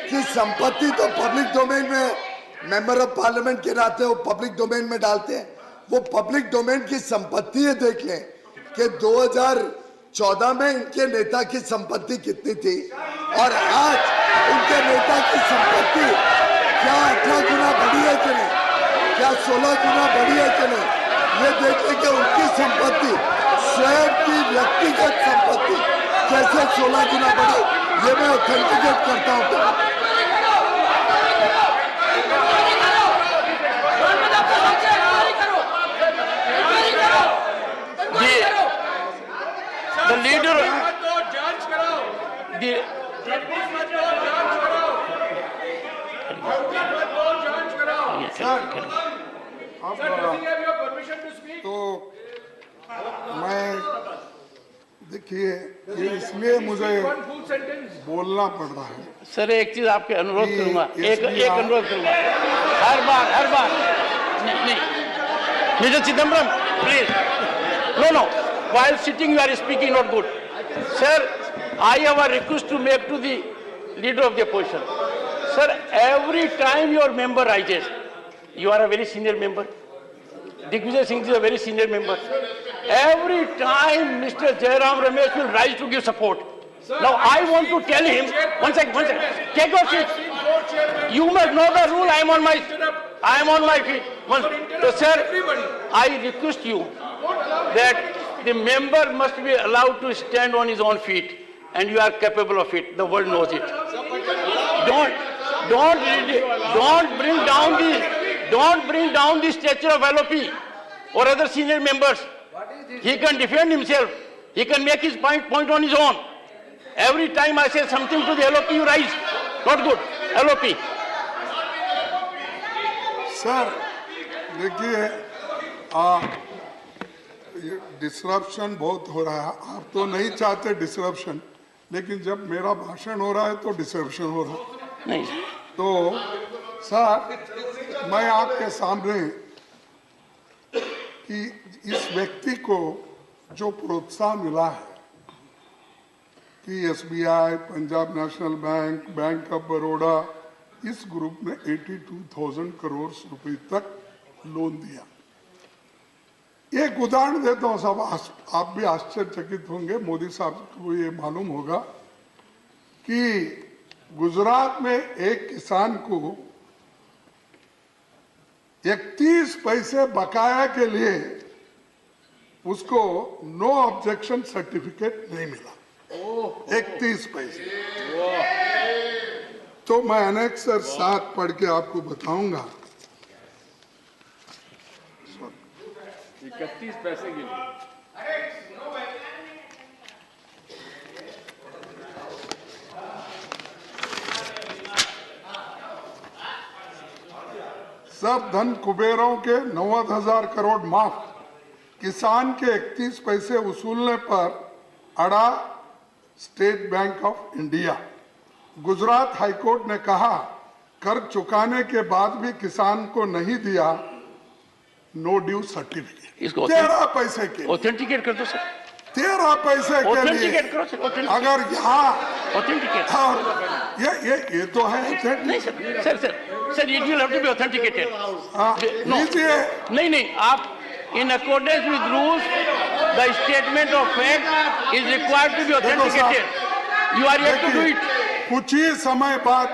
की संपत्ति तो पब्लिक डोमेन में, मेंबर ऑफ पार्लियामेंट के नाते वो पब्लिक डोमेन में डालते हैं। वो पब्लिक डोमेन की संपत्ति है, देख लें कि 2014 में इनके नेता की संपत्ति कितनी थी और आज उनके नेता की संपत्ति क्या 18 गुना बढ़ी है कि नहीं, क्या 16 गुना बढ़ी है कि नहीं, ये देखें कि उनकी संपत्ति, स्वयं की व्यक्तिगत संपत्ति कैसे 16 गुना बढ़ी, ये मैं ऑथेंटिकेट करता हूँ। The leader, तो मैं देखिए, ये इसलिए मुझे बोलना पड़ रहा है सर, एक चीज आपके अनुरोध करूंगा, एक अनुरोध करूंगा, हर बार नहीं, mister Chidambaram please, no, while sitting you are speaking not good, sir. I have a request to make to the leader of the opposition, sir. Every time your member rises, you are a very senior member, Digvijay Singh is a very senior member. Every time Mr. Jairam Ramesh will rise to give support. Now I want to tell him, one second, take your seat. You must know the rule. I am on my feet. So, sir, I request you that the member must be allowed to stand on his own feet, and you are capable of it. The world knows it. Don't bring down the stature of LOP or other senior members. He can defend himself. He can make his point on his own. Every time I say something to the LOP, you rise. Not good. LOP. Sir देखिए, डिसरप्शन बहुत हो रहा है। आप तो नहीं चाहते डिसरप्शन, लेकिन जब मेरा भाषण हो रहा है तो डिसरप्शन हो रहा है। नहीं तो सर, मैं आपके सामने कि इस व्यक्ति को जो प्रोत्साहन मिला है कि SBI, Punjab national bank, bank of Baroda, इस ग्रुप में 82,000 करोड़ रुपए तक लोन दिया। एक उदाहरण देता हूं साहब, आप भी आश्चर्यचकित होंगे, मोदी साहब को ये मालूम होगा कि गुजरात में एक किसान को 31 पैसे बकाया के लिए उसको नो ऑब्जेक्शन सर्टिफिकेट नहीं मिला। 31 पैसे। तो मैं अनेक्सर 7 पढ़ के आपको बताऊंगा। 31 पैसे के लिए सब धन कुबेरों के 90,000 करोड़ माफ, किसान के 31 पैसे वसूलने पर अड़ा state bank of India. Gujarat high court ने कहा कर चुकाने के बाद भी किसान को नहीं दिया नो ड्यू सर्टिफिकेट। इसको 13 पैसे के ऑथेंटिकेट कर दो सर। तेरा पैसे के लिए ऑथेंटिकेट करो सर, ऑथेंटिकेट, अगर यहाँ ऑथेंटिकेट। और ये तो है नहीं sir, sir it will have to be authenticated. लीजिए नहीं आप in accordance with rules the statement of fact is required to be authenticated. You are yet to do it. कुछ ही समय बाद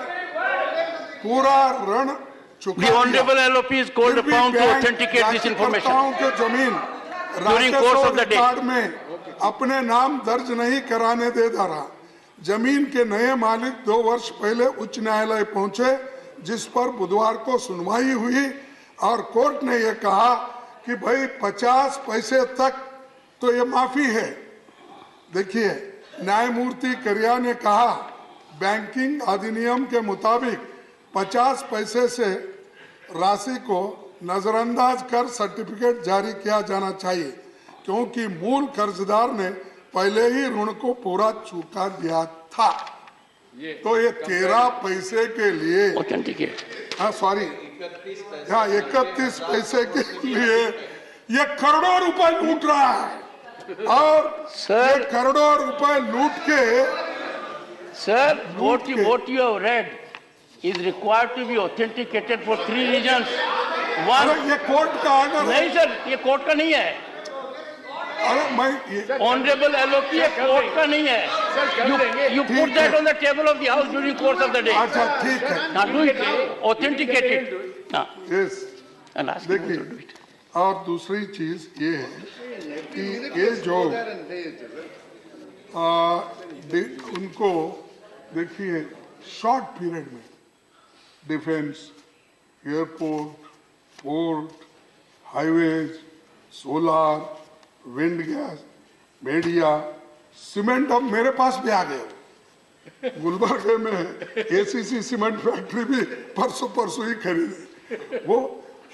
पूरा ऋण चुका The honorable LOP is called upon to authenticate this information. के जमीन During course of the day. Record में अपने नाम दर्ज नहीं कराने दे रहा। जमीन के नए मालिक 2 वर्ष पहले उच्च न्यायालय पहुंचे, जिस पर बुधवार को सुनवाई हुई और कोर्ट ने यह कहा कि भाई 50 पैसे तक तो ये माफी है। देखिए, न्यायमूर्ति करिया ने कहा बैंकिंग अधिनियम के मुताबिक 50 पैसे से राशि को नजरअंदाज कर सर्टिफिकेट जारी किया जाना चाहिए, क्योंकि मूल कर्जदार ने पहले ही ऋण को पूरा चुका दिया था। तो ये 13 पैसे के लिए Authenticate. हाँ सॉरी, हाँ 31 पैसे के लिए ये करोड़ों रुपए लूट रहा है। और सर, ये करोड़ों रुपए लूट के Sir, what you have read is required to be authenticated for 3 reasons. अरे One, ये कोर्ट का ऑर्डर है। नहीं सर, ये कोर्ट का नहीं है। अरे मैं Honorable LOP ये कोर्ट का नहीं है। You put that on the table of the house during course of the day. अच्छा ठीक है, Now do it, authenticate it. Now, yes and ask him to do देखिए, it. और दूसरी चीज ये है कि ये जो उनको देखिए शॉर्ट पीरियड में defence, airport, port, highways, solar, wind gas, media, cement अब मेरे पास भी आ गए। गुलबर्गे में एसीसी सीमेंट फैक्ट्री भी परसों ही खरीदे। वो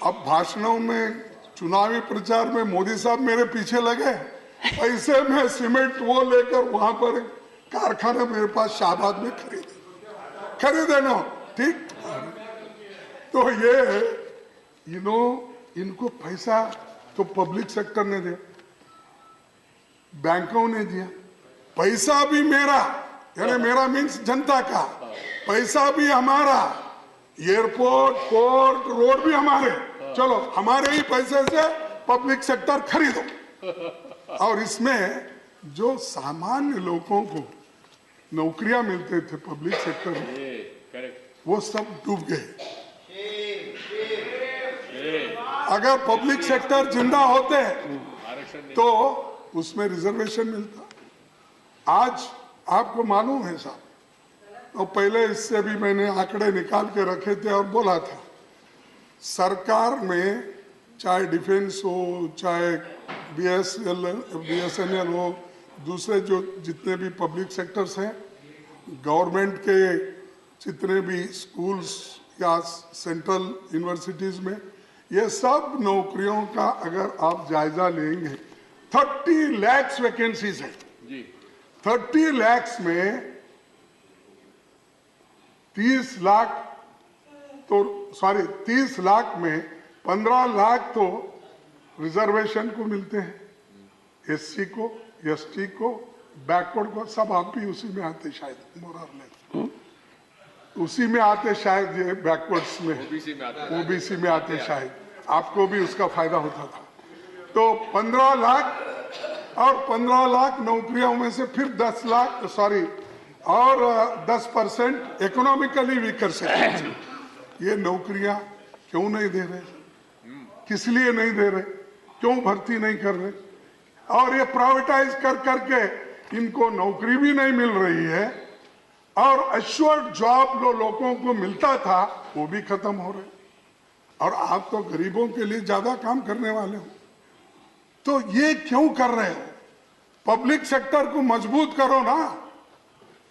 अब भाषणों में, चुनावी प्रचार में मोदी साहब मेरे पीछे लगे, पैसे में सीमेंट वो लेकर वहां पर कारखाना मेरे पास शाहबाद में खरीदे ना, ठीक। तो ये इनको पैसा तो पब्लिक सेक्टर ने दिया, बैंकों ने दिया, पैसा भी मेरा, यानी मेरा मीन्स जनता का, पैसा भी हमारा, एयरपोर्ट, पोर्ट, रोड भी हमारे, चलो हमारे ही पैसे से पब्लिक सेक्टर खरीदो। और इसमें जो सामान्य लोगों को नौकरियां मिलते थे पब्लिक सेक्टर में, वो सब डूब गए। अगर पब्लिक सेक्टर जिंदा होते तो उसमें रिजर्वेशन मिलता। आज आपको मालूम है साहब, तो पहले इससे भी मैंने आंकड़े निकाल के रखे थे और बोला था, सरकार में चाहे डिफेंस हो, चाहे BSNL हो, दूसरे जो जितने भी पब्लिक सेक्टर्स हैं, गवर्नमेंट के जितने भी स्कूल्स या सेंट्रल यूनिवर्सिटीज में, ये सब नौकरियों का अगर आप जायजा लेंगे, 30 लाख वैकेंसीज है। 30 लाख में 30 लाख में 15 लाख तो रिजर्वेशन को मिलते हैं, SC को, ST को, बैकवर्ड को, सब आप भी उसी में आते शायद, उसी में आते शायद, ये बैकवर्ड्स में, ओबीसी में आते शायद, आपको भी उसका फायदा होता था। तो 15 लाख और 15 लाख नौकरियों में से फिर 10 लाख और 10% इकोनॉमिकली वीकर सेक्टर, ये नौकरियां क्यों नहीं दे रहे, किस लिए नहीं दे रहे, क्यों भर्ती नहीं कर रहे, और ये प्राइवेटाइज कर करके इनको नौकरी भी नहीं मिल रही है, और एश्योर्ड जॉब जो लोगों को मिलता था वो भी खत्म हो रहे। और आप तो गरीबों के लिए ज्यादा काम करने वाले हो, तो ये क्यों कर रहे हो? पब्लिक सेक्टर को मजबूत करो ना,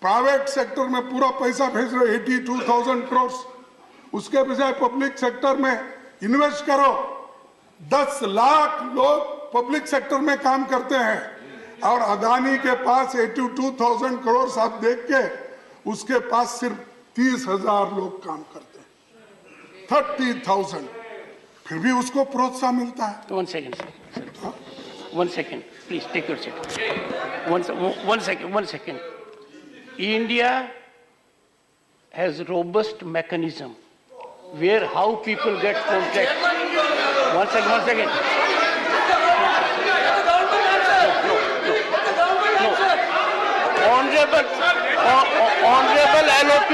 प्राइवेट सेक्टर में पूरा पैसा भेज रहे 82,000 करोड़, उसके बजाय पब्लिक सेक्टर में इन्वेस्ट करो। 10 लाख लोग पब्लिक सेक्टर में काम करते हैं, और अदानी के पास 82,000 करोड़ आप देख के, उसके पास सिर्फ 30,000 लोग काम करते हैं, 30,000, फिर भी उसको प्रोत्साहन मिलता है। 1 second, sir. One second, please take your seat. One second. India has robust mechanism where how people get contracts. One second. No. Honorable LOP.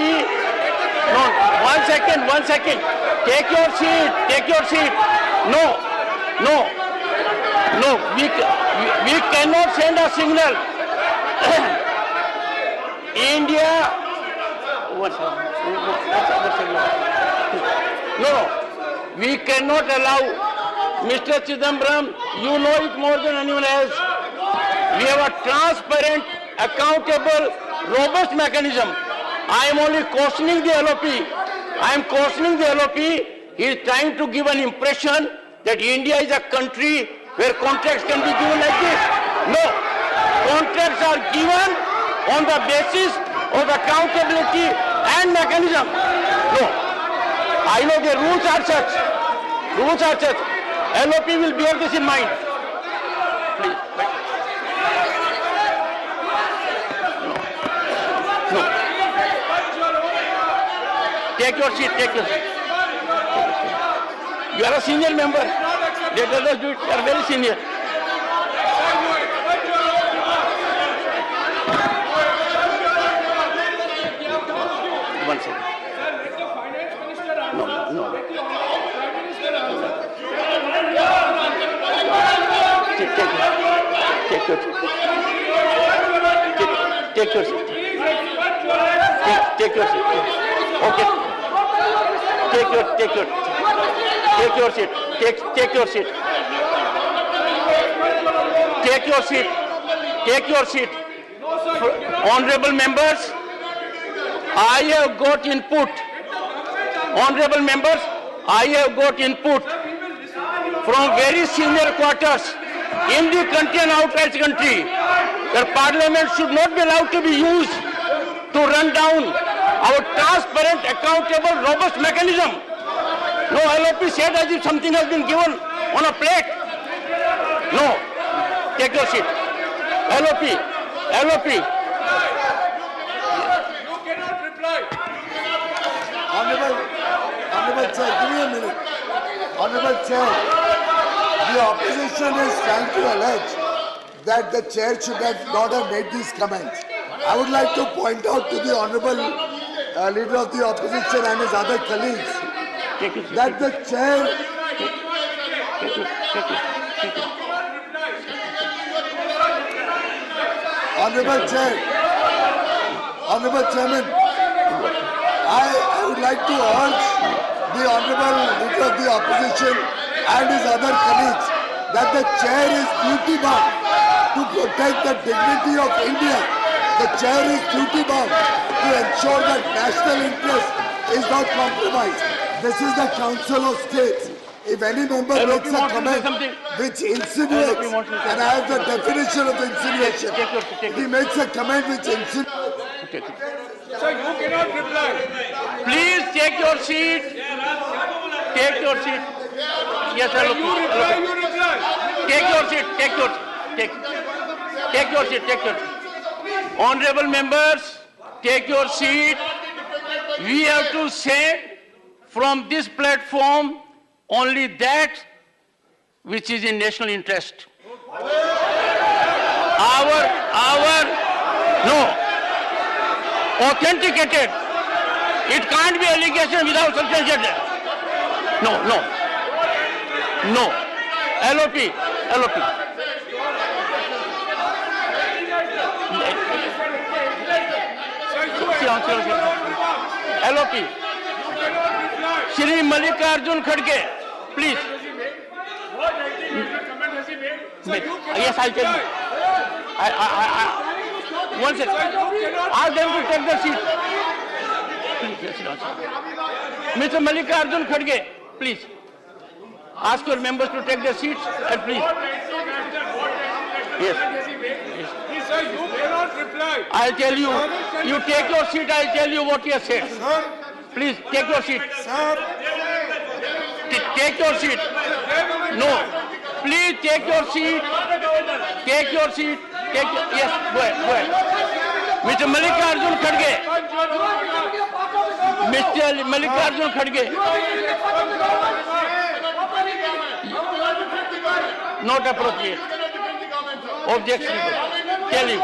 No, one second. Take your seat. No. We cannot send a signal. India. No. We cannot allow. Mr. Chidambaram, you know it more than anyone else. We have a transparent, accountable, robust mechanism. I am only cautioning the LOP. He is trying to give an impression that India is a country where contracts can be given like this. No. Contracts are given on the basis of accountability and mechanism. No. I know the rules are such. LOP will bear this in mind. Please. No. Take your seat. You are a senior member. Let us do it. You are very senior. One second. No. Take your seat. Take your seat. Okay. Take your seat. Take your seat. Honorable members, I have got input. Honorable members, I have got input from very senior quarters in the country and outside the country that Parliament should not be allowed to be used to run down our transparent, accountable, robust mechanism. No, LOP said as if something has been given on a plate. No, take your seat. LOP. You cannot reply. Honorable Chair, give me a minute. Honorable Chair, the opposition is trying to allege that the chair should not have made these comments. I would like to point out to the Honorable Leader of the Opposition and his other colleagues that the chair... Honorable Chairman, I would like to urge the Honorable Leader of the Opposition and his other colleagues that the chair is duty bound to protect the dignity of India. The chair is duty bound to ensure that national interest is not compromised. This is the Council of States. If any member makes a comment which insinuates, and I have the definition of insinuation, he makes a comment which insinuates. Sir, you cannot reply. Please take your seat. Take your seat. Yes, sir. You reply. Take your seat. Take your seat. Honorable members, take your seat. We have to say from this platform only that which is in national interest. Authenticated. It can't be allegation without substantiation. No. LOP. LOP. Shri Mallikarjun Kharge, please. Yes, I'll tell you. One second. Ask them to take the seat. Mr. Mallikarjun Kharge, please. Ask your members to take their seats and please. Yes. Sir, you cannot reply. I'll tell you. You take your seat, I'll tell you what he has said. Please, take your seat. Take your seat. No. Please take your seat. your seat. Take your, yes, go ahead, go ahead. Mr. Mallikarjun Kharge. Mr. Mallikarjun Kharge. Not appropriate. Objection. Tell him.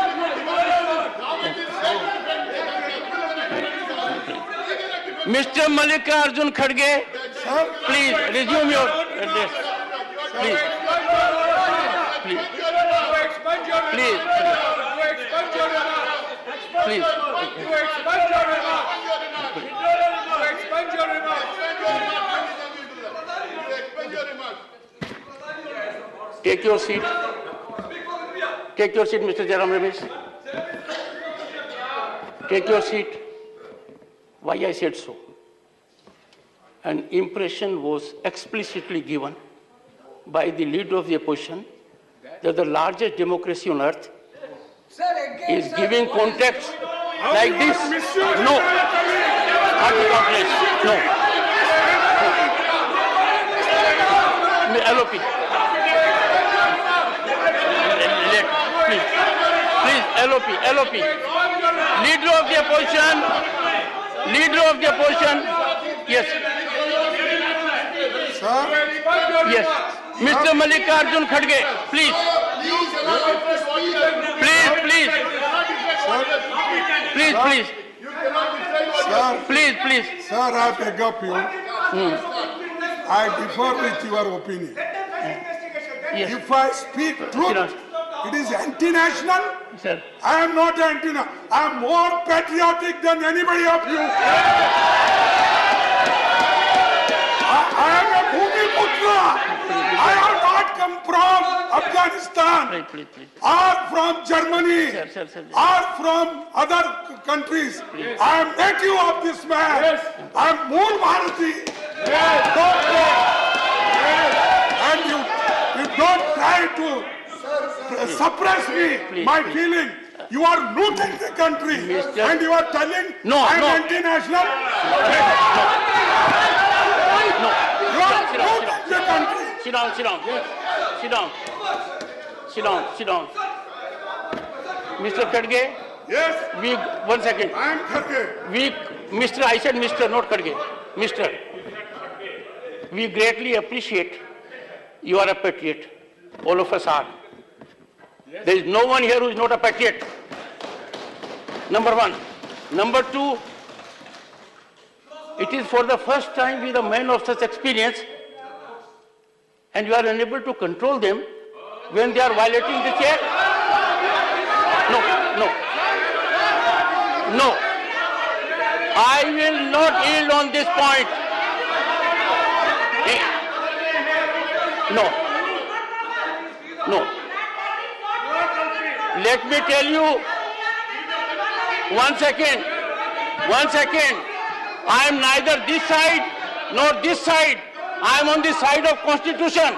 Mr. Mallikarjun Kharge, please resume your address. Please. Please. Please. Please. Take your seat. Take your seat, Mr. Jairam Ramesh. Take your seat. Why I said so? An impression was explicitly given by the leader of the opposition that the largest democracy on earth is giving context like this. No. Not the context. No. LOP. Please, LOP. Leader of the opposition. Yes. Sir, Yes. Mr. Mallikarjun Kharge, please. Please. sir, I beg of you. I differ with your opinion. Yes. If I speak truth, it is anti-national. Sir. I am not anti-national. I am more patriotic than anybody of you. I am a Bhumiputra. I have not come from Afghanistan Please. or from Germany Sir. or from other countries. I am native of this man. I am Mool Bharati. And you don't try to suppress me, my feeling. You are looting the country and you are telling I am anti-national. You are looting the country. Sit down. Mr. Kharge, Yes, one second. I am Kharge. I said Mr. not Kharge. Mr. We greatly appreciate you are a patriot. All of us are. There is no one here who is not a patriot. Number one. Number two, it is for the first time with a man of such experience and you are unable to control them when they are violating the chair. No. I will not yield on this point. No. Let me tell you, one second. I am neither this side nor this side. I am on the side of Constitution.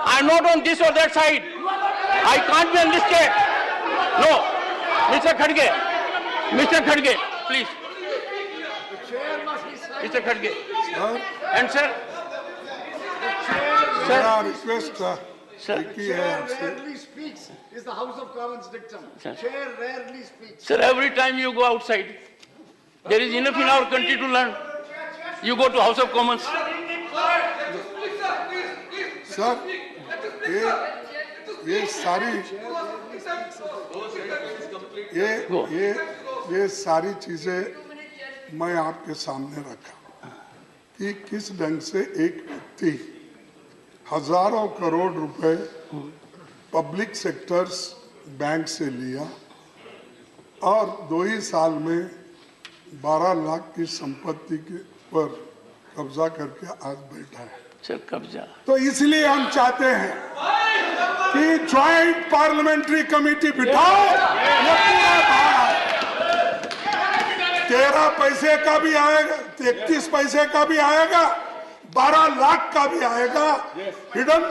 I am not on this or that side. I can't be on this chair. No. Mr. Kharge, please. Mr. Kharge. And sir? मेरा रिक्वेस्ट Sir. है आपसे. Rarely speaks is the House of Commons dictum. Sir. Chair rarely speaks. Sir, every time you go outside, there is enough in our country to learn. You go to House of Commons. Sir, ये सारी चीजें मैं आपके सामने रखा कि किस ढंग से एक व्यक्ति हजारों करोड़ रुपए पब्लिक सेक्टर्स बैंक से लिया और 2 ही साल में 12 लाख की संपत्ति के पर कब्जा करके आज बैठा है. सर, कब्जा. तो इसलिए हम चाहते हैं कि ज्वाइंट पार्लियामेंट्री कमेटी बिठाओ. ये पूरा भारत 13 पैसे का भी आएगा, 31 पैसे का भी आएगा, 12 लाख का भी आएगा. हिडन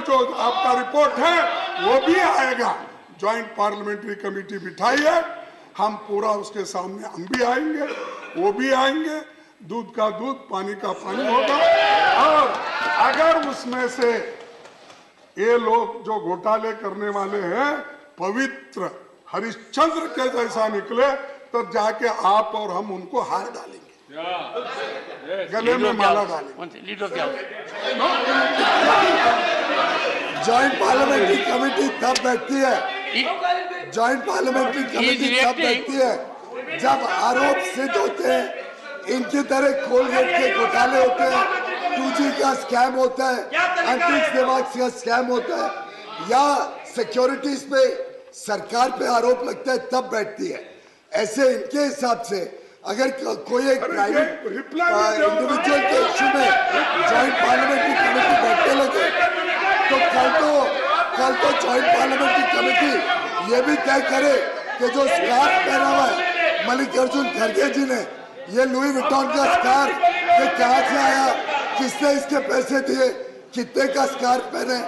जो आपका रिपोर्ट है वो भी आएगा. ज्वाइंट पार्लियामेंट्री कमेटी बिठाइए, हम पूरा उसके सामने हम भी आएंगे, वो भी आएंगे. दूध का दूध, पानी का पानी होगा. और अगर उसमें से ये लोग जो घोटाले करने वाले हैं पवित्र हरिश्चंद्र के जैसा निकले तो जाके आप और हम उनको हार डालेंगे, गले में माला डालेंगे। Leader of the house. Joint parliamentary committee तब बैठती है, जॉइंट पार्लियामेंट्री कमेटी तब बैठती है जब आरोप सिद्ध होते हैं, इनकी तरह कोलगेट के घोटाले होते हैं, 2G का स्कैम होता है, अंतरिक्ष विभाग का स्कैम होता है, या सिक्योरिटीज पे सरकार पे आरोप लगता है, तब बैठती है। ऐसे इनके हिसाब से अगर कोई एक प्राइवेट इंडिविजुअल के इश्यू में जॉइंट पार्लियामेंट्री कमेटी बैठने लगे तो कल तो जॉइंट पार्लियामेंट्री कमेटी ये भी तय करे कि जो स्कार्फ पहना हुआ है मल्लिकार्जुन खड़गे जी ने, ये लुई विटॉन का स्कार्फ ये कहाँ से आया, किसने इसके पैसे दिए, कितने का स्कार्फ पहने,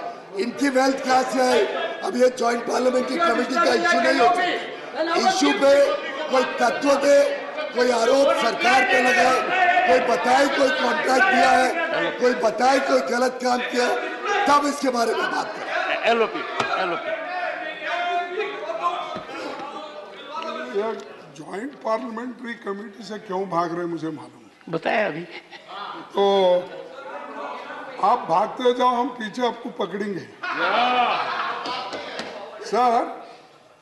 इनकी वेल्थ कहाँ से आई। अब ये जॉइंट पार्लियामेंट्री कमेटी का इश्यू नहीं हो सकता। इश्यू पे कोई तत्व दे, कोई आरोप सरकार पे लगाए, कोई बताए कोई कॉन्ट्रैक्ट दिया है, कोई बताए कोई गलत काम किया, तब इसके बारे में बात करें। एलओपी जॉइंट पार्लियामेंट्री कमेटी से क्यों भाग रहे हैं मुझे मालूम है। बताया अभी। तो आप भागते जाओ, हम पीछे आपको पकड़ेंगे। सर,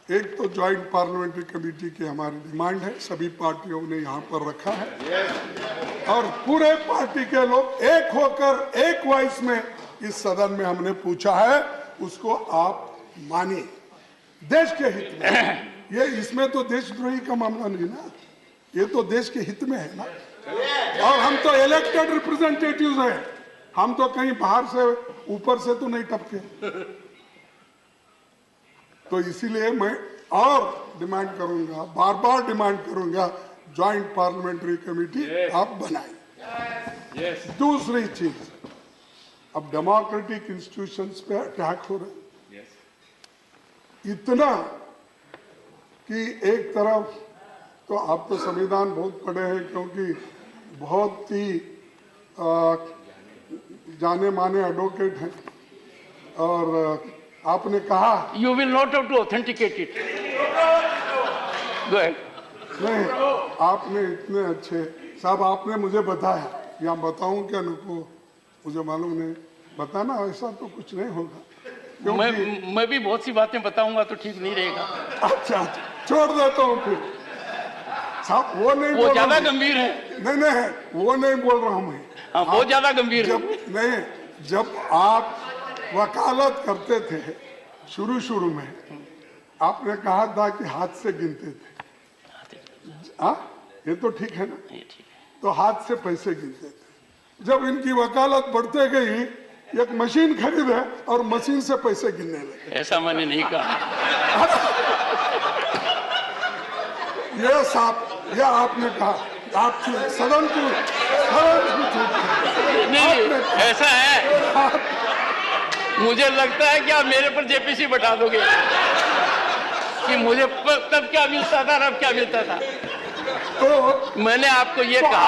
एक तो जॉइंट पार्लियामेंट्री कमेटी की हमारी डिमांड है, सभी पार्टियों ने यहाँ पर रखा है और पूरे पार्टी के लोग एक होकर एक वॉइस में इस सदन में हमने पूछा है, उसको आप मानिए देश के हित में। ये इसमें तो देशद्रोही का मामला नहीं ना, ये तो देश के हित में है ना। और हम तो इलेक्टेड रिप्रेजेंटेटिव्स हैं, हम तो कहीं बाहर से ऊपर से तो नहीं टपके। तो इसीलिए मैं और डिमांड करूंगा, बार बार डिमांड करूंगा, जॉइंट पार्लियामेंट्री कमेटी आप बनाइए। दूसरी चीज, अब डेमोक्रेटिक इंस्टीट्यूशंस पे अटैक हो रहे हैं इतना कि एक तरफ तो आप तो संविधान बहुत पढ़े हैं क्योंकि बहुत ही जाने माने एडवोकेट हैं और आपने कहा you will not have to authenticate it. Go ahead. नहीं, आपने इतने अच्छे साहब आपने मुझे बताया, या बताऊं क्या नको मुझे मालूम नहीं, बताना ऐसा तो कुछ नहीं होगा मैं भी बहुत सी बातें बताऊंगा तो ठीक नहीं रहेगा। अच्छा छोड़ देता हूँ फिर साहब, वो नहीं, वो ज्यादा गंभीर है। नहीं वो नहीं बोल रहा हूँ मैं। हाँ, बहुत ज्यादा गंभीर है। नहीं, जब आप वकालत करते थे शुरू में आपने कहा था कि हाथ से गिनते थे। हाँ, ये तो ठीक है ना, तो हाथ से पैसे गिनते थे। जब इनकी वकालत बढ़ते गई, एक मशीन खरीदे और मशीन से पैसे गिनने लगे। ऐसा मैंने नहीं कहा। ये साहब, ये आपने कहा, आप सदन को नहीं, ऐसा है। मुझे लगता है कि आप मेरे पर जेपीसी बैठा दोगे कि मुझे तब क्या मिलता था और अब क्या मिलता था। तो मैंने आपको ये तो कहा,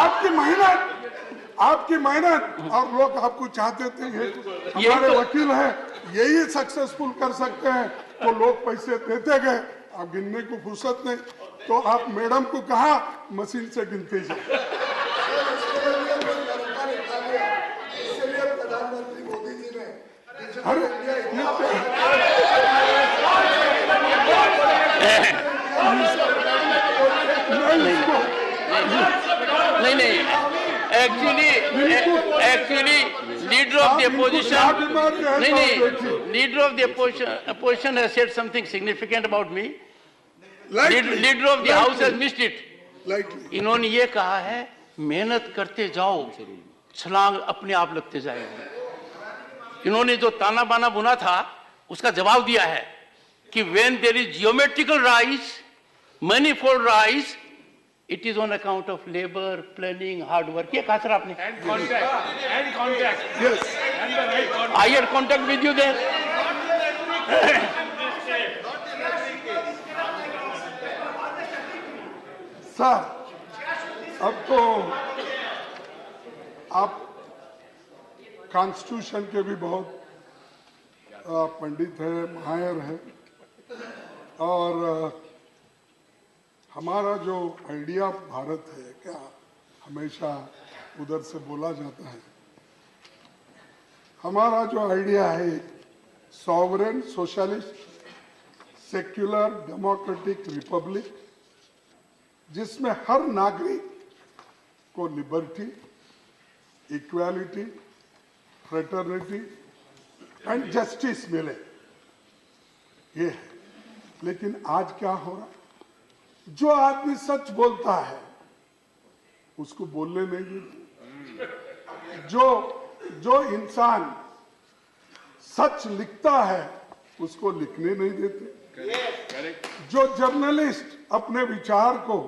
आपकी मेहनत और लोग आपको चाहते थे, ये हमारे वकील हैं, यही सक्सेसफुल कर सकते हैं, तो लोग पैसे देते गए, आप गिनने को फुर्सत नहीं, तो आप मैडम को कहा मशीन से गिनते जाए। प्रधानमंत्री मोदी जी ने अरे नहीं, actually leader of the opposition, नहीं, leader of the opposition has said something significant about me. Leader of the house has missed it. इन्होंने ये कहा है मेहनत करते जाओ, छलांग अपने आप लगते जाएंगे। इन्होंने जो ताना बाना बुना था उसका जवाब दिया है कि when there is geometrical rise, manifold rise, it is on account of labor, planning, hard work. ये कहा सर आपने? And contact. Yes. And the right contact. I had contact with you there. Sir, अब तो आप कॉन्स्टिट्यूशन के भी बहुत पंडित है, माहिर है, और हमारा जो आइडिया भारत है, क्या हमेशा उधर से बोला जाता है, हमारा जो आइडिया है sovereign socialist secular democratic Republic, जिसमें हर नागरिक को liberty, equality, fraternity and justice मिले, ये है। लेकिन आज क्या हो रहा, जो आदमी सच बोलता है उसको बोलने नहीं देते, जो इंसान सच लिखता है उसको लिखने नहीं देते, जो जर्नलिस्ट अपने विचार को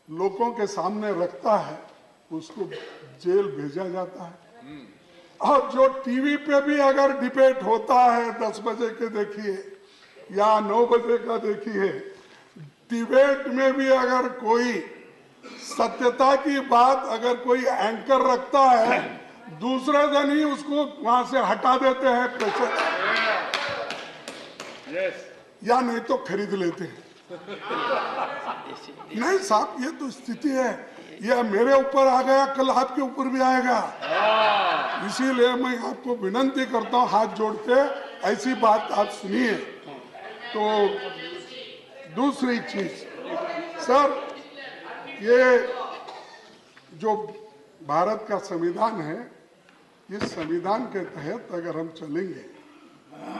लोगों के सामने रखता है उसको जेल भेजा जाता है, और जो टीवी पे भी अगर डिबेट होता है 10 बजे के देखिए या 9 बजे का देखिए, डिबेट में भी अगर कोई सत्यता की बात अगर कोई एंकर रखता है, दूसरे दिन ही उसको वहां से हटा देते हैं प्रेशर, या नहीं तो खरीद लेते हैं। नहीं साहब, ये तो स्थिति है, ये मेरे ऊपर आ गया, कल आपके ऊपर भी आएगा। इसीलिए मैं आपको विनती करता हूं हाथ जोड़ के, ऐसी बात आप सुनिए। तो दूसरी चीज सर, ये जो भारत का संविधान है, इस संविधान के तहत अगर हम चलेंगे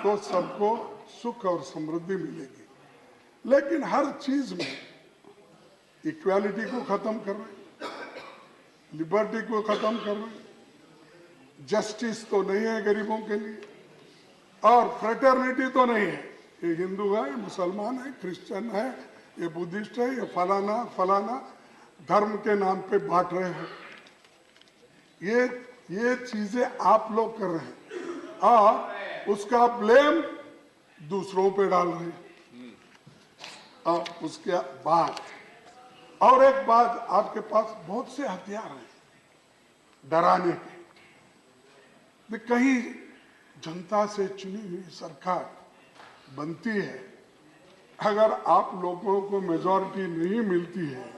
तो सबको सुख और समृद्धि मिलेगी, लेकिन हर चीज में इक्वालिटी को खत्म कर रहे, लिबर्टी को खत्म कर रहे, जस्टिस तो नहीं है गरीबों के लिए, और फ्रेटर्निटी तो नहीं है। ये हिंदू है, ये मुसलमान है, क्रिश्चियन है, ये बुद्धिस्ट है, ये फलाना फलाना धर्म के नाम पे बांट रहे हो। ये चीजें आप लोग कर रहे हैं और उसका ब्लेम दूसरों पे डाल रहे हैं। और उसके बाद और एक बात, आपके पास बहुत से हथियार हैं डराने के। कहीं जनता से चुनी हुई सरकार बनती है, अगर आप लोगों को मेजॉरिटी नहीं मिलती है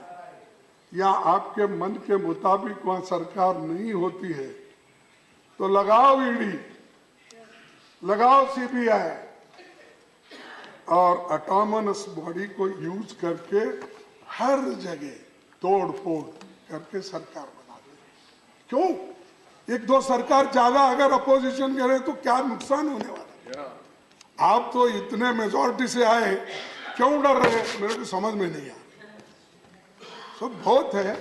या आपके मन के मुताबिक वहां सरकार नहीं होती है, तो लगाओ ईडी, लगाओ सीबीआई और ऑटोनमस बॉडी को यूज करके हर जगह तोड़ फोड़ करके सरकार बना दे। क्यों? एक दो सरकार ज्यादा अगर अपोजिशन करे तो क्या नुकसान होने वाला है? आप तो इतने मेजॉरिटी से आए, क्यों डर रहे? मेरे को समझ में नहीं आया। सब बहुत है,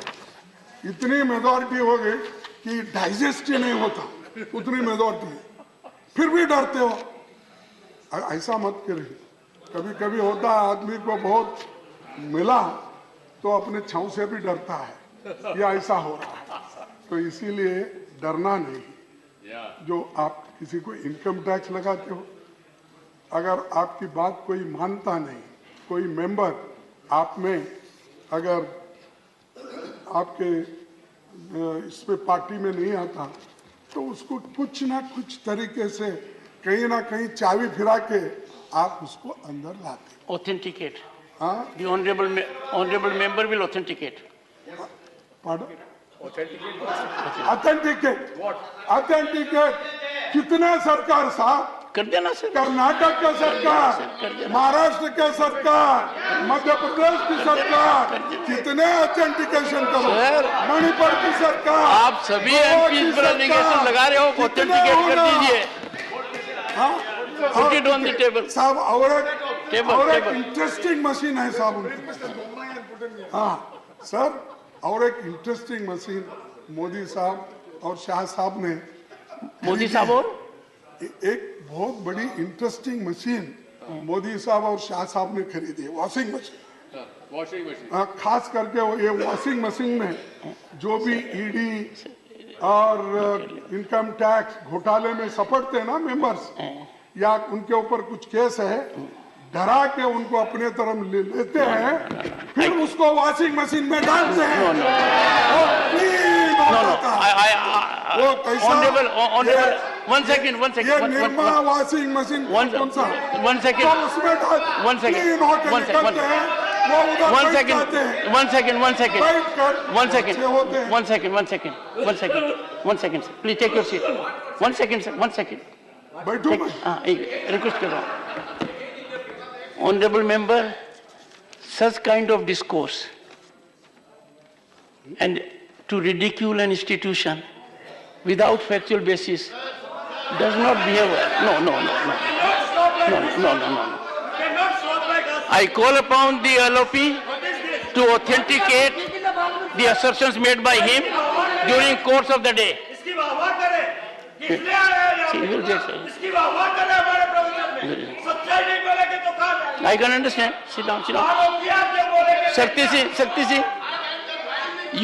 इतनी मेजॉरिटी हो गई कि डाइजेस्ट ही नहीं होता, उतनी मेजॉरिटी है, फिर भी डरते हो। ऐसा मत करिए। कभी कभी होता है आदमी को बहुत मिला तो अपने छांव से भी डरता है, या ऐसा हो रहा है। तो इसीलिए डरना नहीं। जो आप किसी को इनकम टैक्स लगाते हो, अगर आपकी बात कोई मानता नहीं, कोई मेंबर आप में अगर आपके इसमें पार्टी में नहीं आता, तो उसको कुछ ना कुछ तरीके से कहीं ना कहीं चाबी फिरा के आप उसको अंदर लाते। Authenticate. हाँ, The honorable member will authenticate. pardon? Authenticate कितने सरकार साहब? कर देना सर। कर्नाटक का सरकार, महाराष्ट्र का सरकार, मध्य प्रदेश की सरकार, कितने ऑथेंटिकेशन करो? मणिपुर की सरकार, आप सभी एमपी पर एलिगेशन लगा रहे हो, ऑथेंटिकेट कर दीजिए। Put it on the table. साहब और एक इंटरेस्टिंग मशीन है साहब उनके पास। हाँ सर, और एक इंटरेस्टिंग मशीन मोदी साहब और शाह साहब ने, मोदी साहब और एक बहुत बड़ी इंटरेस्टिंग मशीन मोदी साहब और शाह साहब ने खरीदी है, वॉशिंग मशीन। खास करके ये वॉशिंग मशीन में जो भी ईडी और इनकम टैक्स घोटाले में सपटते हैं ना मेंबर्स, या उनके ऊपर कुछ केस है, डरा के उनको अपने तरफ लेते हैं, फिर उसको वॉशिंग मशीन में डालते हैं। वो कैसा one second, one second. ये one- Nirma one- washing machine one- कौन सा? one second. तो उसमें One second. क्लीन होके One second. निकलते हैं, वो उधर One बैठ second, जाते हैं। one second, one second, बैठकर one second, अच्छे होते हैं। one second, one second, one second, one second, sir. Please take your seat. One second, sir, one second. बैठूं मैं? हाँ, एक request कर रहा हूँ. Honorable member, such kind of discourse and to ridicule an institution without factual basis does not behave well. No, no, no, no. No, no, no, no, no. I call upon the LOP to authenticate the assertions made by him during course of the day. इसकी वाह करे किसने आया यहाँ See, we'll get it. इसकी वाह करे हमारे प्रवचन में सच्चाई नहीं बोलेंगे तो कहाँ जाएंगे? I can understand. Sit down, sit down. आप लोग क्या क्या बोलेंगे? Shakti Singh,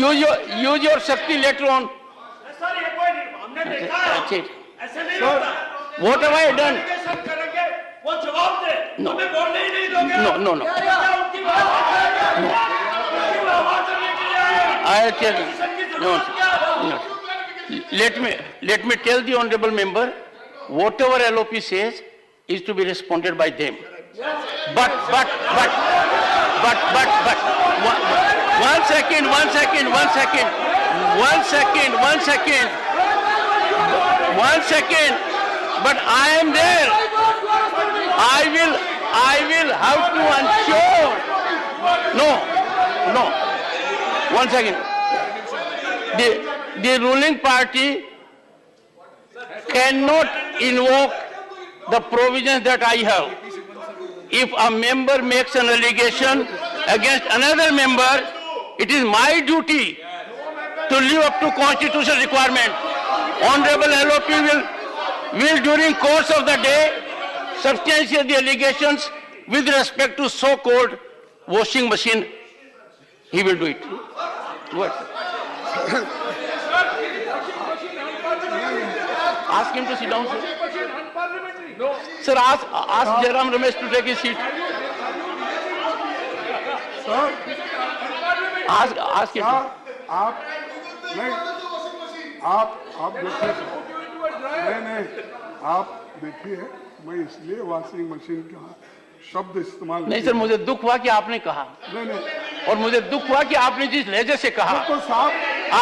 use your Shakti later on. Sir ये कोई नहीं हमने देखा है That's it. ऐसे नहीं होता What have I done? Communication करेंगे वो जवाब दे No. हमें बोलने ही नहीं दोगे No, no, no. क्या उनकी वाह करेंगे उनकी वाह करने के लिए आए हैं? I tell you. की No, जरूरत क्या है? no. Let me tell the honorable member, whatever LOP says is to be responded by them. But, one second. But I am there. I will have to ensure. No. 1 second. The ruling party cannot invoke the provisions that I have. If a member makes an allegation against another member, it is my duty to live up to constitutional requirement. Honorable LOP will during course of the day substantiate the allegations with respect to so-called washing machine. He will do it. Go ahead, sir. Ask him to sit down, sir. Sir, ask Jairam Ramesh to take his seat. Sir, Ask him. क्या आप नहीं आप देखिए नहीं आप देखिए मैं इसलिए वॉशिंग मशीन का शब्द इस्तेमाल नहीं सर, मुझे दुख हुआ कि आपने कहा, नहीं और मुझे दुख हुआ कि आपने जिस लहजे से कहा, तो साहब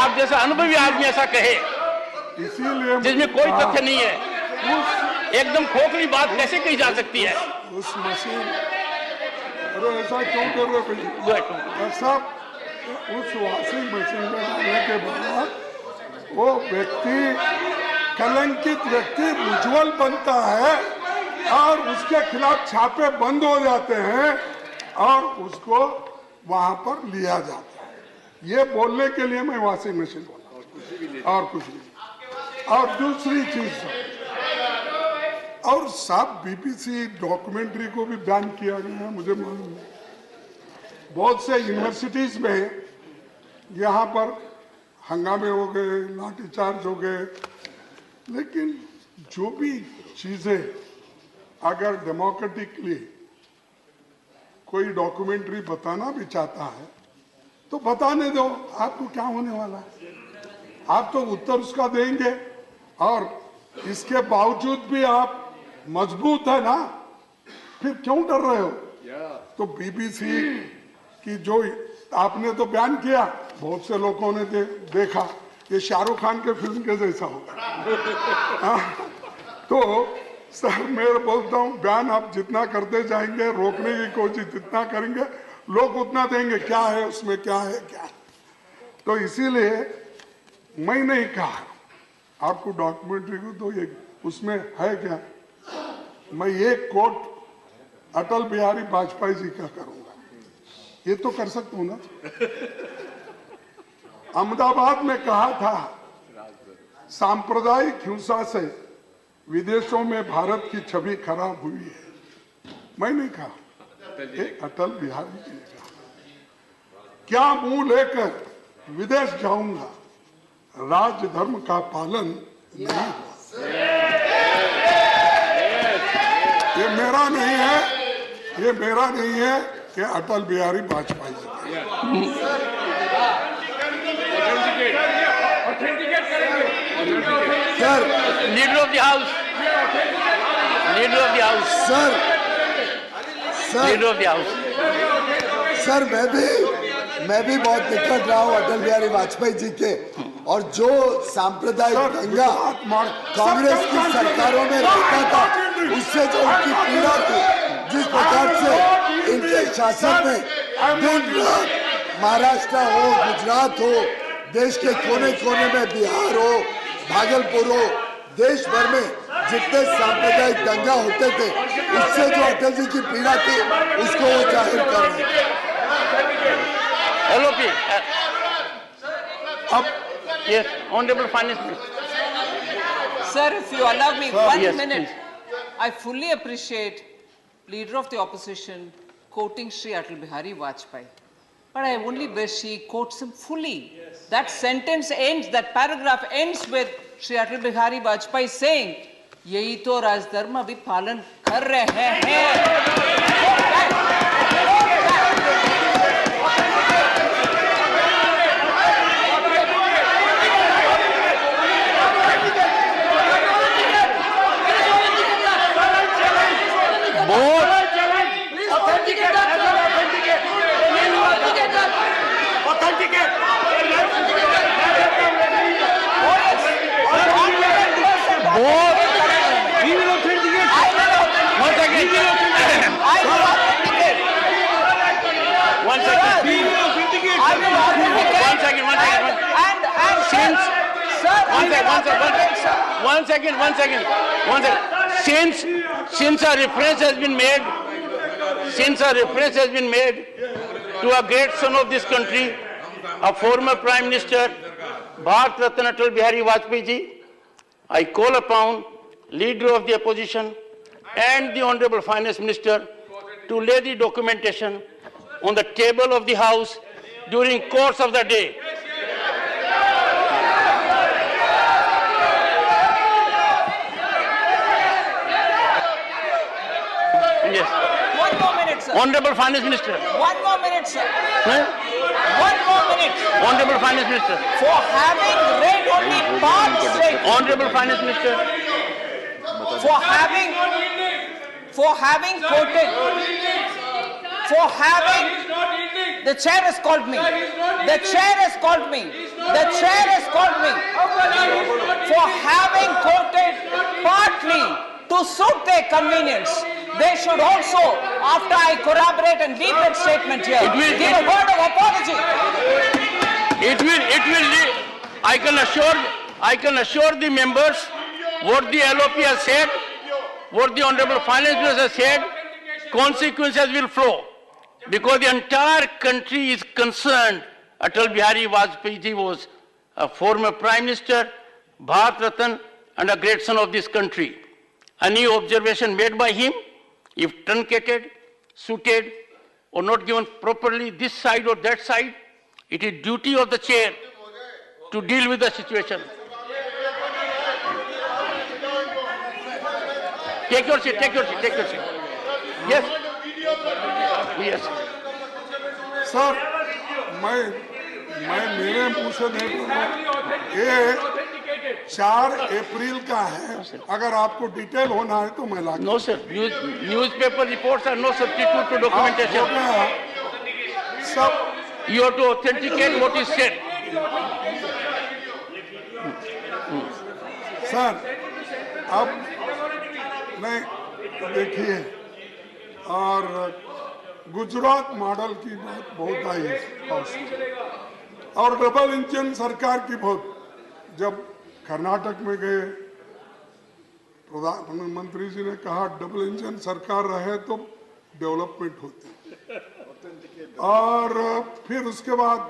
आप जैसा अनुभवी आदमी ऐसा कहे इसीलिए जिसमें कोई कहा, तथ्य नहीं है, एकदम खोखली बात कैसे कही जा सकती है? उस मशीन अरे ऐसा क्यों कर रहे हो भैया? डॉक्टर साहब उस वॉशिंग मशीन में डालने के बाद वो व्यक्ति कलंकित व्यक्ति उज्ज्वल बनता है और उसके खिलाफ छापे बंद हो जाते हैं और उसको वहां पर लिया जाता है। ये बोलने के लिए मैं वॉशिंग मशीन बोला और कुछ नहीं। और दूसरी चीज और साहब बीबीसी डॉक्यूमेंट्री को भी बैन किया गया है, मुझे मालूम है। बहुत से यूनिवर्सिटीज में यहाँ पर हंगामे हो गए, लाठीचार्ज हो गए, लेकिन जो भी चीजें अगर डेमोक्रेटिकली कोई डॉक्यूमेंट्री बताना भी चाहता है तो बताने दो, आपको क्या होने वाला है? आप तो उत्तर उसका देंगे और इसके बावजूद भी आप मजबूत है ना, फिर क्यों डर रहे हो? तो बीबीसी की जो आपने तो बयान किया, बहुत से लोगों ने देखा ये शाहरुख खान के फिल्म के जैसा होगा। तो सर मैं बोलता हूँ बयान आप जितना करते जाएंगे, रोकने की कोशिश जितना करेंगे, लोग उतना देंगे क्या है उसमें, क्या है क्या है। तो इसीलिए मैं नहीं कहा आपको डॉक्यूमेंट्री को तो ये उसमें है क्या, मैं एक कोट अटल बिहारी वाजपेयी जी का करूंगा, ये तो कर सकता हूं ना। अहमदाबाद में कहा था सांप्रदायिक हिंसा से विदेशों में भारत की छवि खराब हुई है, मैं नहीं कहा, अटल बिहारी जी ने कहा। क्या मुंह लेकर विदेश जाऊंगा, राजधर्म का पालन नहीं हुआ। ये मेरा नहीं है, ये मेरा नहीं है, ये अटल बिहारी वाजपेयी जी का। ऑथेंटिकेट करेंगे Sir, Leader of the House. Leader of the House. sir, Leader sir, of the House. Sir मैं भी बहुत निकट रहा हूँ अटल बिहारी वाजपेयी जी के, और जो सांप्रदायिक दंगा कांग्रेस की सरकारों में रहता था, उससे जो उनकी पीड़ा थी, जिस प्रकार से इनके शासन में दिन रात महाराष्ट्र हो, गुजरात हो, देश के कोने कोने में बिहार हो, भागलपुर हो, देश भर में जितने सांप्रदायिक दंगा होते थे, उससे जो अटल जी की पीड़ा थी, उसको वो जाहिर कर रहे हैं। LOP. Yes, Honorable Finance Minister. Sir, if you allow me 1 Yes, minute, please. I fully appreciate Leader of the Opposition quoting Sri Atal Bihari Vajpayee. But I only wish she quotes him fully. That sentence ends, that paragraph ends with Sri Atal Bihari Vajpayee saying, यही तो राजधर्म अभी पालन कर रहे हैं। One second. Since a reference has been made to a great son of this country, a former Prime Minister, Bharat Ratna Atal Bihari Vajpayee ji, I call upon Leader of the Opposition and the Honorable Finance Minister to lay the documentation on the table of the House during course of the day. Yes. 1 more minute, sir. Honorable Finance Minister. 1 more minute, sir. Huh? 1 more minute. Honorable Finance Minister. For having read only part straight. Honorable Finance Minister. For having quoted. For having. The chair has called me. The chair has called me. The chair has called me. For having quoted partly to suit their convenience. They should also, after I corroborate and read that statement here, give a word of apology. I can assure the members what the LOP has said, what the Honorable Finance Minister has said, consequences will flow. Because the entire country is concerned. Atal Bihari Vajpayee ji was a former Prime Minister, Bharat Ratna, and a great son of this country. Any observation made by him, if truncated, suited, or not given properly this side or that side, it is duty of the chair to deal with the situation. Take your seat. Yes. Yes. Sir मैं मेरे मुंह से नहीं बोलूं, ये 4 अप्रैल का है, अगर आपको डिटेल होना है तो मैं ला No, sir. Newspaper reports are no substitute to documentation. सब You have to authenticate what is said. Sir अब नहीं देखिए, और गुजरात मॉडल की बात बहुत आई है और डबल इंजन सरकार की बहुत, जब कर्नाटक में गए प्रधानमंत्री जी ने कहा डबल इंजन सरकार रहे तो डेवलपमेंट होती, और फिर उसके बाद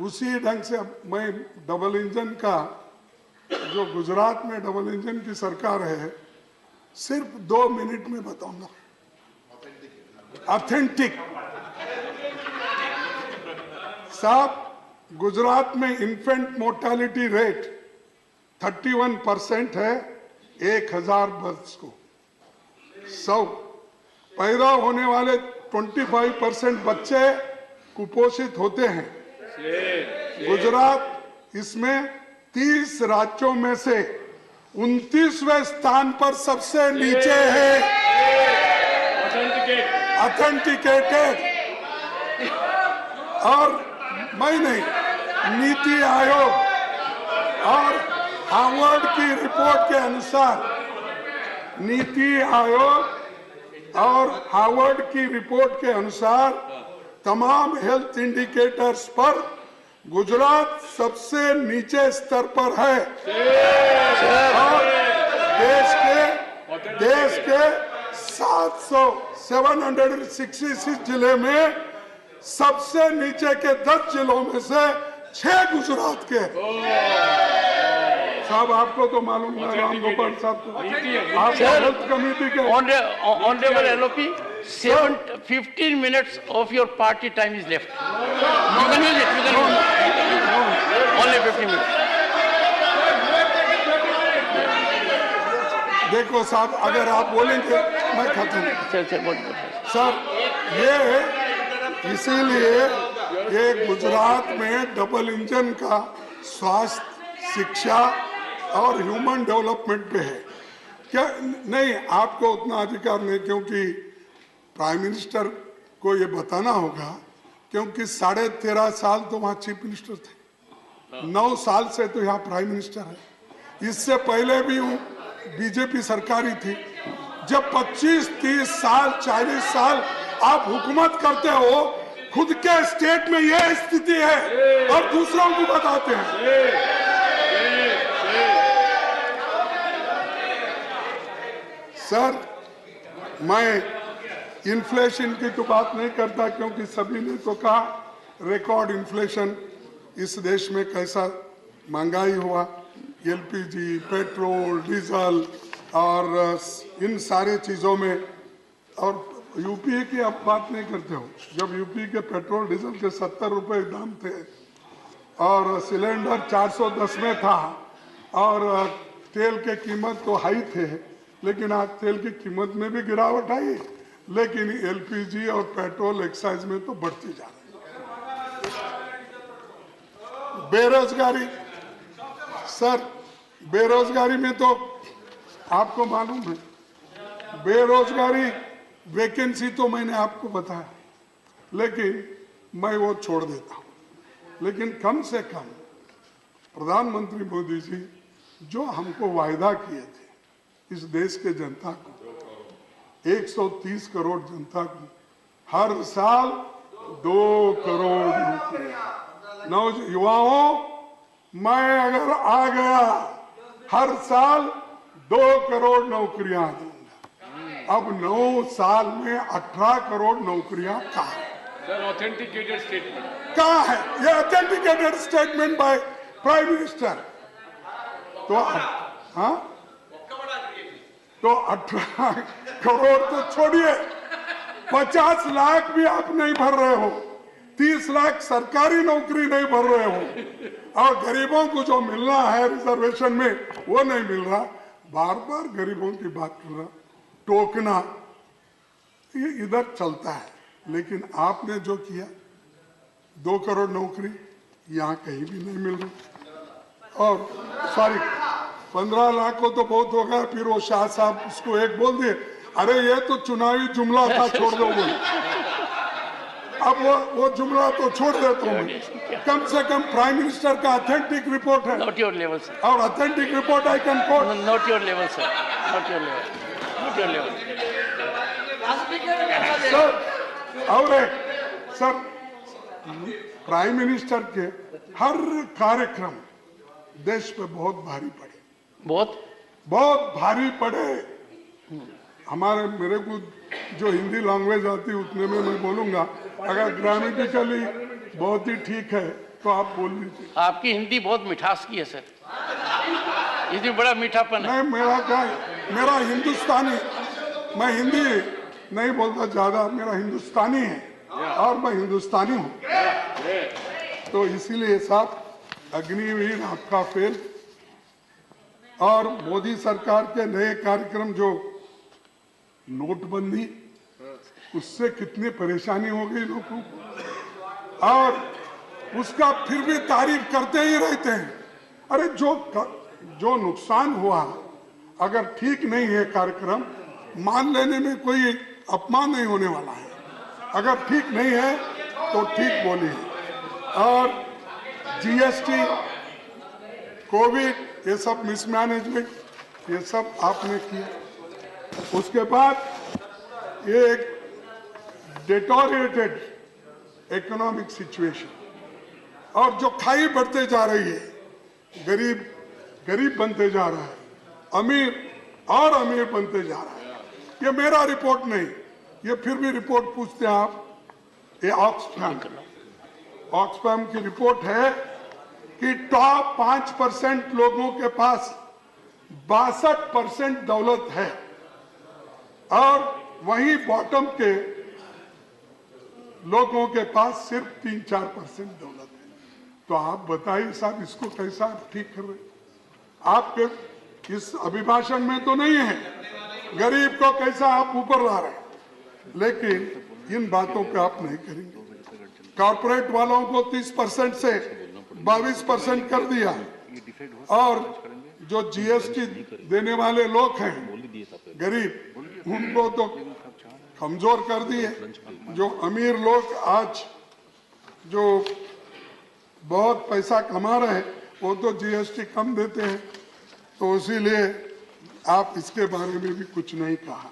उसी ढंग से मैं डबल इंजन का, जो गुजरात में डबल इंजन की सरकार है, सिर्फ 2 मिनट में बताऊंगा। ऑथेंटिक साहब, गुजरात में इन्फेंट मोर्टेलिटी रेट 31% है 1000 बर्थ को। 100 पैदा होने वाले 25% बच्चे कुपोषित होते हैं। गुजरात इसमें 30 राज्यों में से 29वें स्थान पर सबसे नीचे है। ऑथेंटिकेटेड। और मैं नहीं, नीति आयोग और हार्वर्ड की रिपोर्ट के अनुसार, नीति आयोग और हार्वर्ड की रिपोर्ट के अनुसार तमाम हेल्थ इंडिकेटर्स पर गुजरात सबसे नीचे स्तर पर है। और देश के 766 जिले में सबसे नीचे के 10 जिलों में से 6 गुजरात के। साहब आपको तो मालूम है, राम गोपाल साहब को, आप हेल्थ कमेटी के honourable LOP, 15 minutes of your party time is left. You can use it. You can use it. Only 15 minutes. देखो साहब, अगर आप बोलेंगे मैं खत्म। सर, ये इसीलिए ये गुजरात में डबल इंजन का स्वास्थ्य, शिक्षा और ह्यूमन डेवलपमेंट पे है क्या? नहीं, आपको उतना अधिकार नहीं, क्योंकि प्राइम मिनिस्टर को ये बताना होगा, क्योंकि 13.5 साल तो वहाँ चीफ मिनिस्टर थे, 9 साल से तो यहाँ प्राइम मिनिस्टर है। इससे पहले भी बीजेपी सरकारी थी। जब 25, 30 साल, 40 साल आप हुकूमत करते हो, खुद के स्टेट में यह स्थिति है और दूसरों को बताते हैं। सर, मैं इन्फ्लेशन की तो बात नहीं करता, क्योंकि सभी ने तो कहा रिकॉर्ड इन्फ्लेशन इस देश में कैसा महंगाई हुआ, एलपीजी, पेट्रोल, डीजल और इन सारी चीज़ों में। और यूपी की आप बात नहीं करते हो, जब यूपी के पेट्रोल डीजल के 70 रुपए दाम थे और सिलेंडर 410 में था और तेल के कीमत तो हाई थे, लेकिन आज तेल की कीमत में भी गिरावट आई, लेकिन एलपीजी और पेट्रोल एक्साइज में तो बढ़ती जा रही है। बेरोजगारी, सर, बेरोजगारी में तो आपको मालूम है, बेरोजगारी वैकेंसी तो मैंने आपको बताया, लेकिन मैं वो छोड़ देता हूँ। लेकिन कम से कम प्रधानमंत्री मोदी जी जो हमको वायदा किए थे इस देश के जनता को, 130 करोड़ जनता को हर साल 2 करोड़ नौजवान युवाओं, मैं अगर आ गया हर साल 2 करोड़ नौकरियां दूंगा। अब 9 साल में 18 करोड़ नौकरियां कहाँ है? Sir, authenticated statement. कहाँ है ये authenticated statement by prime minister? तो हाँ, तो 18 करोड़ तो छोड़िए, 50 लाख भी आप नहीं भर रहे हो, 30 लाख सरकारी नौकरी नहीं भर रहे हो, और गरीबों को जो मिलना है रिजर्वेशन में वो नहीं मिल रहा। बार बार गरीबों की बात कर रहा, टोकना, ये इधर चलता है। लेकिन आपने जो किया, 2 करोड़ नौकरी यहाँ कहीं भी नहीं मिल रही। और सॉरी, 15 लाख को तो बहुत हो गया, फिर वो शाह साहब उसको एक बोल दिए, अरे ये तो चुनावी जुमला था, छोड़ दो बोल। अब वो जुमला तो छोड़ देता हूँ। कम से कम प्राइम मिनिस्टर का ऑथेंटिक रिपोर्ट है। Not your level, sir. और authentic report I can coat. Not your level, sir. Not your level. Not your level. Sir, और एक, सर, प्राइम मिनिस्टर के हर कार्यक्रम देश पे बहुत भारी पड़े, बहुत भारी पड़े। हमारे, मेरे को जो हिंदी लैंग्वेज आती उतने में मैं बोलूंगा, अगर ग्रामेटिकली बहुत ही ठीक है तो आप बोल लीजिए। आपकी हिंदी बहुत मिठास की है सर, इसमें बड़ा मीठापन है। नहीं, मेरा क्या, मेरा हिंदुस्तानी, मैं हिंदी नहीं बोलता ज्यादा, मेरा हिंदुस्तानी है और मैं हिंदुस्तानी हूँ। तो इसीलिए साहब, अग्निवीर आपका फेल, और मोदी सरकार के नए कार्यक्रम जो नोटबंदी, उससे कितनी परेशानी हो गई लोगों को, और उसका फिर भी तारीफ करते ही रहते हैं। अरे जो नुकसान हुआ, अगर ठीक नहीं है कार्यक्रम, मान लेने में कोई अपमान नहीं होने वाला है। अगर ठीक नहीं है तो ठीक बोलिए। और जीएसटी, कोविड, ये सब मिसमैनेजमेंट, ये सब आपने किया। उसके बाद ये एक डिटोरिएटेड इकोनॉमिक सिचुएशन, और जो खाई बढ़ते जा रही है, गरीब गरीब बनते जा रहा है, अमीर और अमीर बनते जा रहा है। ये मेरा रिपोर्ट नहीं, ये फिर भी रिपोर्ट पूछते हैं आप, ये ऑक्सफैम की रिपोर्ट है कि टॉप 5% लोगों के पास 62% दौलत है, और वहीं बॉटम के लोगों के पास सिर्फ 3-4% दौलत है। तो आप बताइए साहब, इसको कैसा ठीक कर रहे? आपके इस अभिभाषण में तो नहीं है गरीब को कैसा आप ऊपर ला रहे हैं, लेकिन इन बातों पे आप नहीं करेंगे। कॉर्पोरेट वालों को 30% से 22% कर दिया, और जो जीएसटी देने वाले लोग हैं गरीब, उनको तो कमजोर कर दिए। जो अमीर लोग आज जो बहुत पैसा कमा रहे हैं, वो तो जीएसटी कम देते हैं, तो इसीलिए आप इसके बारे में भी कुछ नहीं कहा।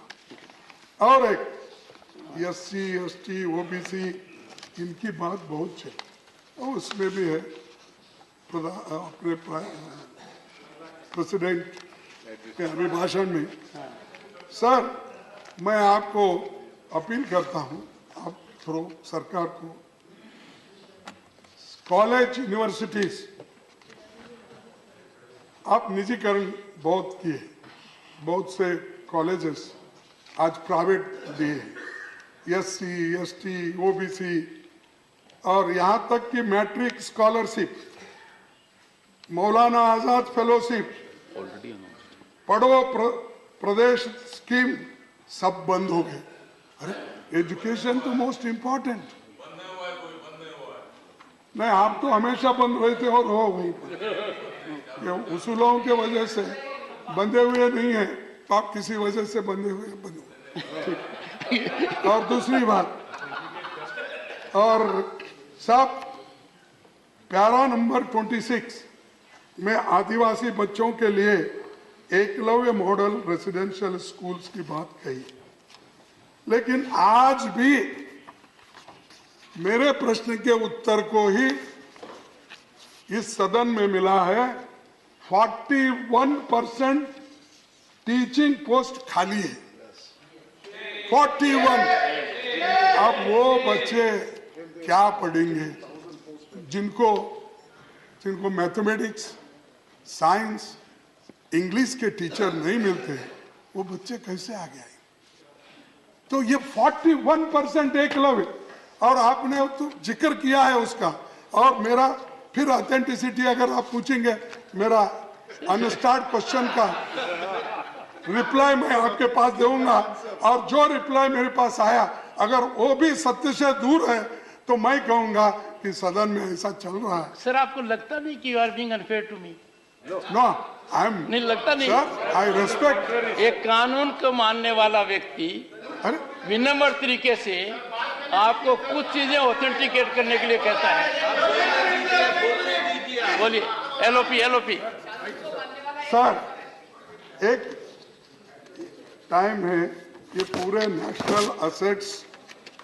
और एक एससी, एसटी, ओबीसी, इनकी बात बहुत चली, और उसमें भी है अपने प्रेसिडेंट के अभिभाषण में। सर, मैं आपको अपील करता हूं, आप थ्रू सरकार को, कॉलेज, यूनिवर्सिटीज, आप निजीकरण बहुत किए, बहुत से कॉलेजेस आज प्राइवेट दिए, एससी, एसटी, ओबीसी, और यहां तक कि matric scholarship, Maulana Azad fellowship, पढ़ो प्रदेश स्कीम, सब बंद हो गए। अरे एजुकेशन तो मोस्ट इंपॉर्टेंट नहीं, आप तो हमेशा बंद रहते और हो वहीं पर। ये उसूलों के वजह से बंधे हुए नहीं है, तो आप किसी वजह से बंधे हुए बंधे। और दूसरी बात, और सब प्यारा नंबर 26 में आदिवासी बच्चों के लिए एकलव्य मॉडल रेसिडेंशियल स्कूल्स की बात कही, लेकिन आज भी मेरे प्रश्न के उत्तर को ही इस सदन में मिला है 41% टीचिंग पोस्ट खाली है। 41। अब वो बच्चे क्या पढ़ेंगे जिनको मैथमेटिक्स, साइंस, इंग्लिश के टीचर नहीं मिलते, वो बच्चे कैसे आगे आए? तो ये 41% एकलव्य, और आपने तो जिक्र किया है उसका, और मेरा फिर ऑथेंटिसिटी अगर आप पूछेंगे, मेरा अनस्टार्ट क्वेश्चन का रिप्लाई मैं आपके पास दूंगा, और जो रिप्लाई मेरे पास आया अगर वो भी सत्य से दूर है तो मैं कहूंगा कि सदन में ऐसा चल रहा है। सर, आपको लगता नहीं कि you are being unfair to me? No, I am नहीं लगता नहीं सर, आई रेस्पेक्ट। एक कानून को मानने वाला व्यक्ति विनम्र तरीके से आपको कुछ चीजें ऑथेंटिकेट करने के लिए कहता है। बोलिए, एलओपी। सर, एक टाइम है कि पूरे नेशनल एसेट्स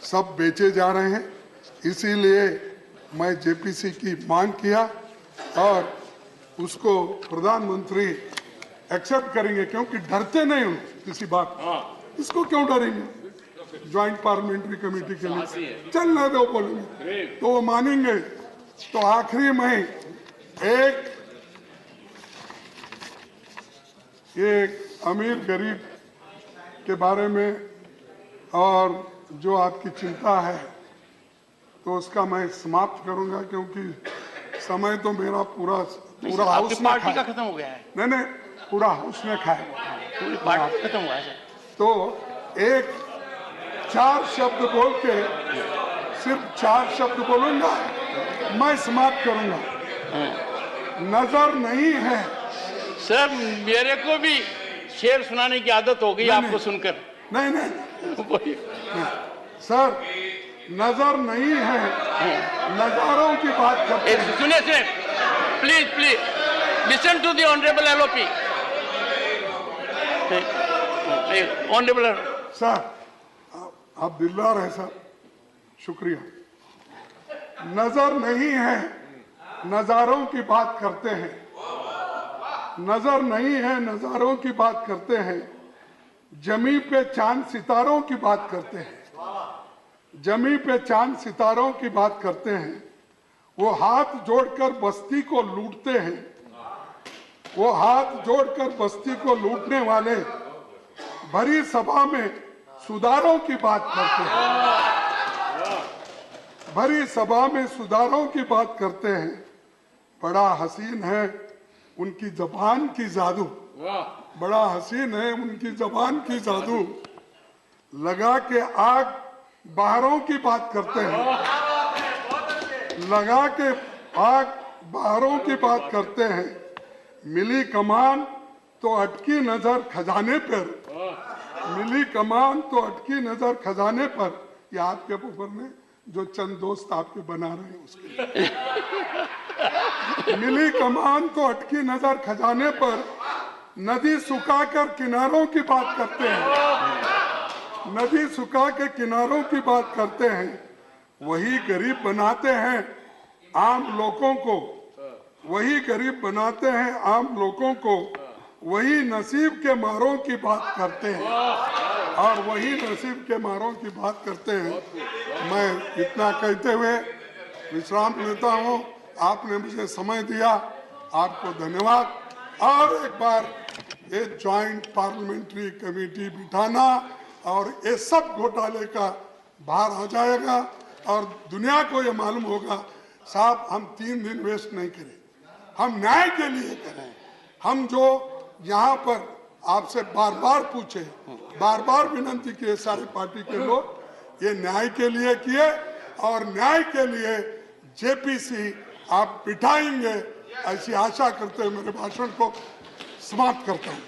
सब बेचे जा रहे हैं, इसीलिए मैं जेपीसी की मांग किया, और उसको प्रधानमंत्री एक्सेप्ट करेंगे, क्योंकि डरते नहीं हूं किसी बात। इसको क्यों डरेंगे? ज्वाइंट पार्लियामेंट्री कमेटी के लिए चलना दो, बोलेंगे तो वो मानेंगे। तो आखिरी में एक अमीर गरीब के बारे में और जो आपकी चिंता है, तो उसका मैं समाप्त करूंगा, क्योंकि समय तो मेरा पूरा हाउस में पार्टी का खत्म हो गया है। नहीं, पूरा हाउस में खाए, पूरी पार्टी खत्म हुआ है। तो एक 4 शब्द बोल के, सिर्फ 4 शब्द बोलूंगा, मैं समाप्त करूंगा। नजर नहीं है। सर मेरे को भी शेर सुनाने की आदत हो गई आपको सुनकर। नहीं नहीं सर, नजर नहीं है, नजारों की बात करते हैं। सुनिए सुनिए, please please listen to the honourable LOP. Honourable sir आप दिलदार हैं सर, शुक्रिया। नजर नहीं है, नजारों की बात करते हैं। नजर नहीं है, नजारों की बात करते हैं। जमी पे चांद सितारों की बात करते हैं। जमी पे चांद सितारों की बात करते हैं। वो हाथ जोड़कर बस्ती को लूटते हैं। वो हाथ जोड़कर बस्ती को लूटने वाले भरी सभा में सुधारों की बात करते हैं। भरी सभा में सुधारों की बात करते हैं। बड़ा हसीन है उनकी जबान की जादू। बड़ा हसीन है उनकी जबान की जादू। लगा के आग बाहरों की बात करते हैं। लगा के आग बाहरों की बात करते हैं। मिली कमान तो अटकी नजर खजाने पर। मिली कमान तो अटकी नजर खजाने पर। ये आपके ऊपर में जो चंद दोस्त आपके बना रहे हैं उसके लिए। मिली कमान तो अटकी नजर खजाने पर। नदी सुखाकर किनारों की बात करते हैं। नदी सुखा के किनारों की बात करते हैं। वही गरीब बनाते हैं आम लोगों को। वही गरीब बनाते हैं आम लोगों को। वही नसीब के मारों की बात करते हैं। और वही नसीब के मारों की बात करते हैं। मैं इतना कहते हुए विश्राम लेता हूँ। आपने मुझे समय दिया, आपको धन्यवाद। और एक बार ये ज्वाइंट पार्लियामेंट्री कमेटी बिठाना और ये सब घोटाले का बाहर आ जाएगा और दुनिया को ये मालूम होगा साहब हम 3 दिन वेस्ट नहीं करें, हम न्याय के लिए करें। हम जो यहाँ पर आपसे बार बार पूछे, बार बार विनती किए सारी पार्टी के लोग, ये न्याय के लिए किए और न्याय के लिए जेपीसी आप बिठाएंगे ऐसी आशा करते हुए मेरे भाषण को समाप्त करता हूँ।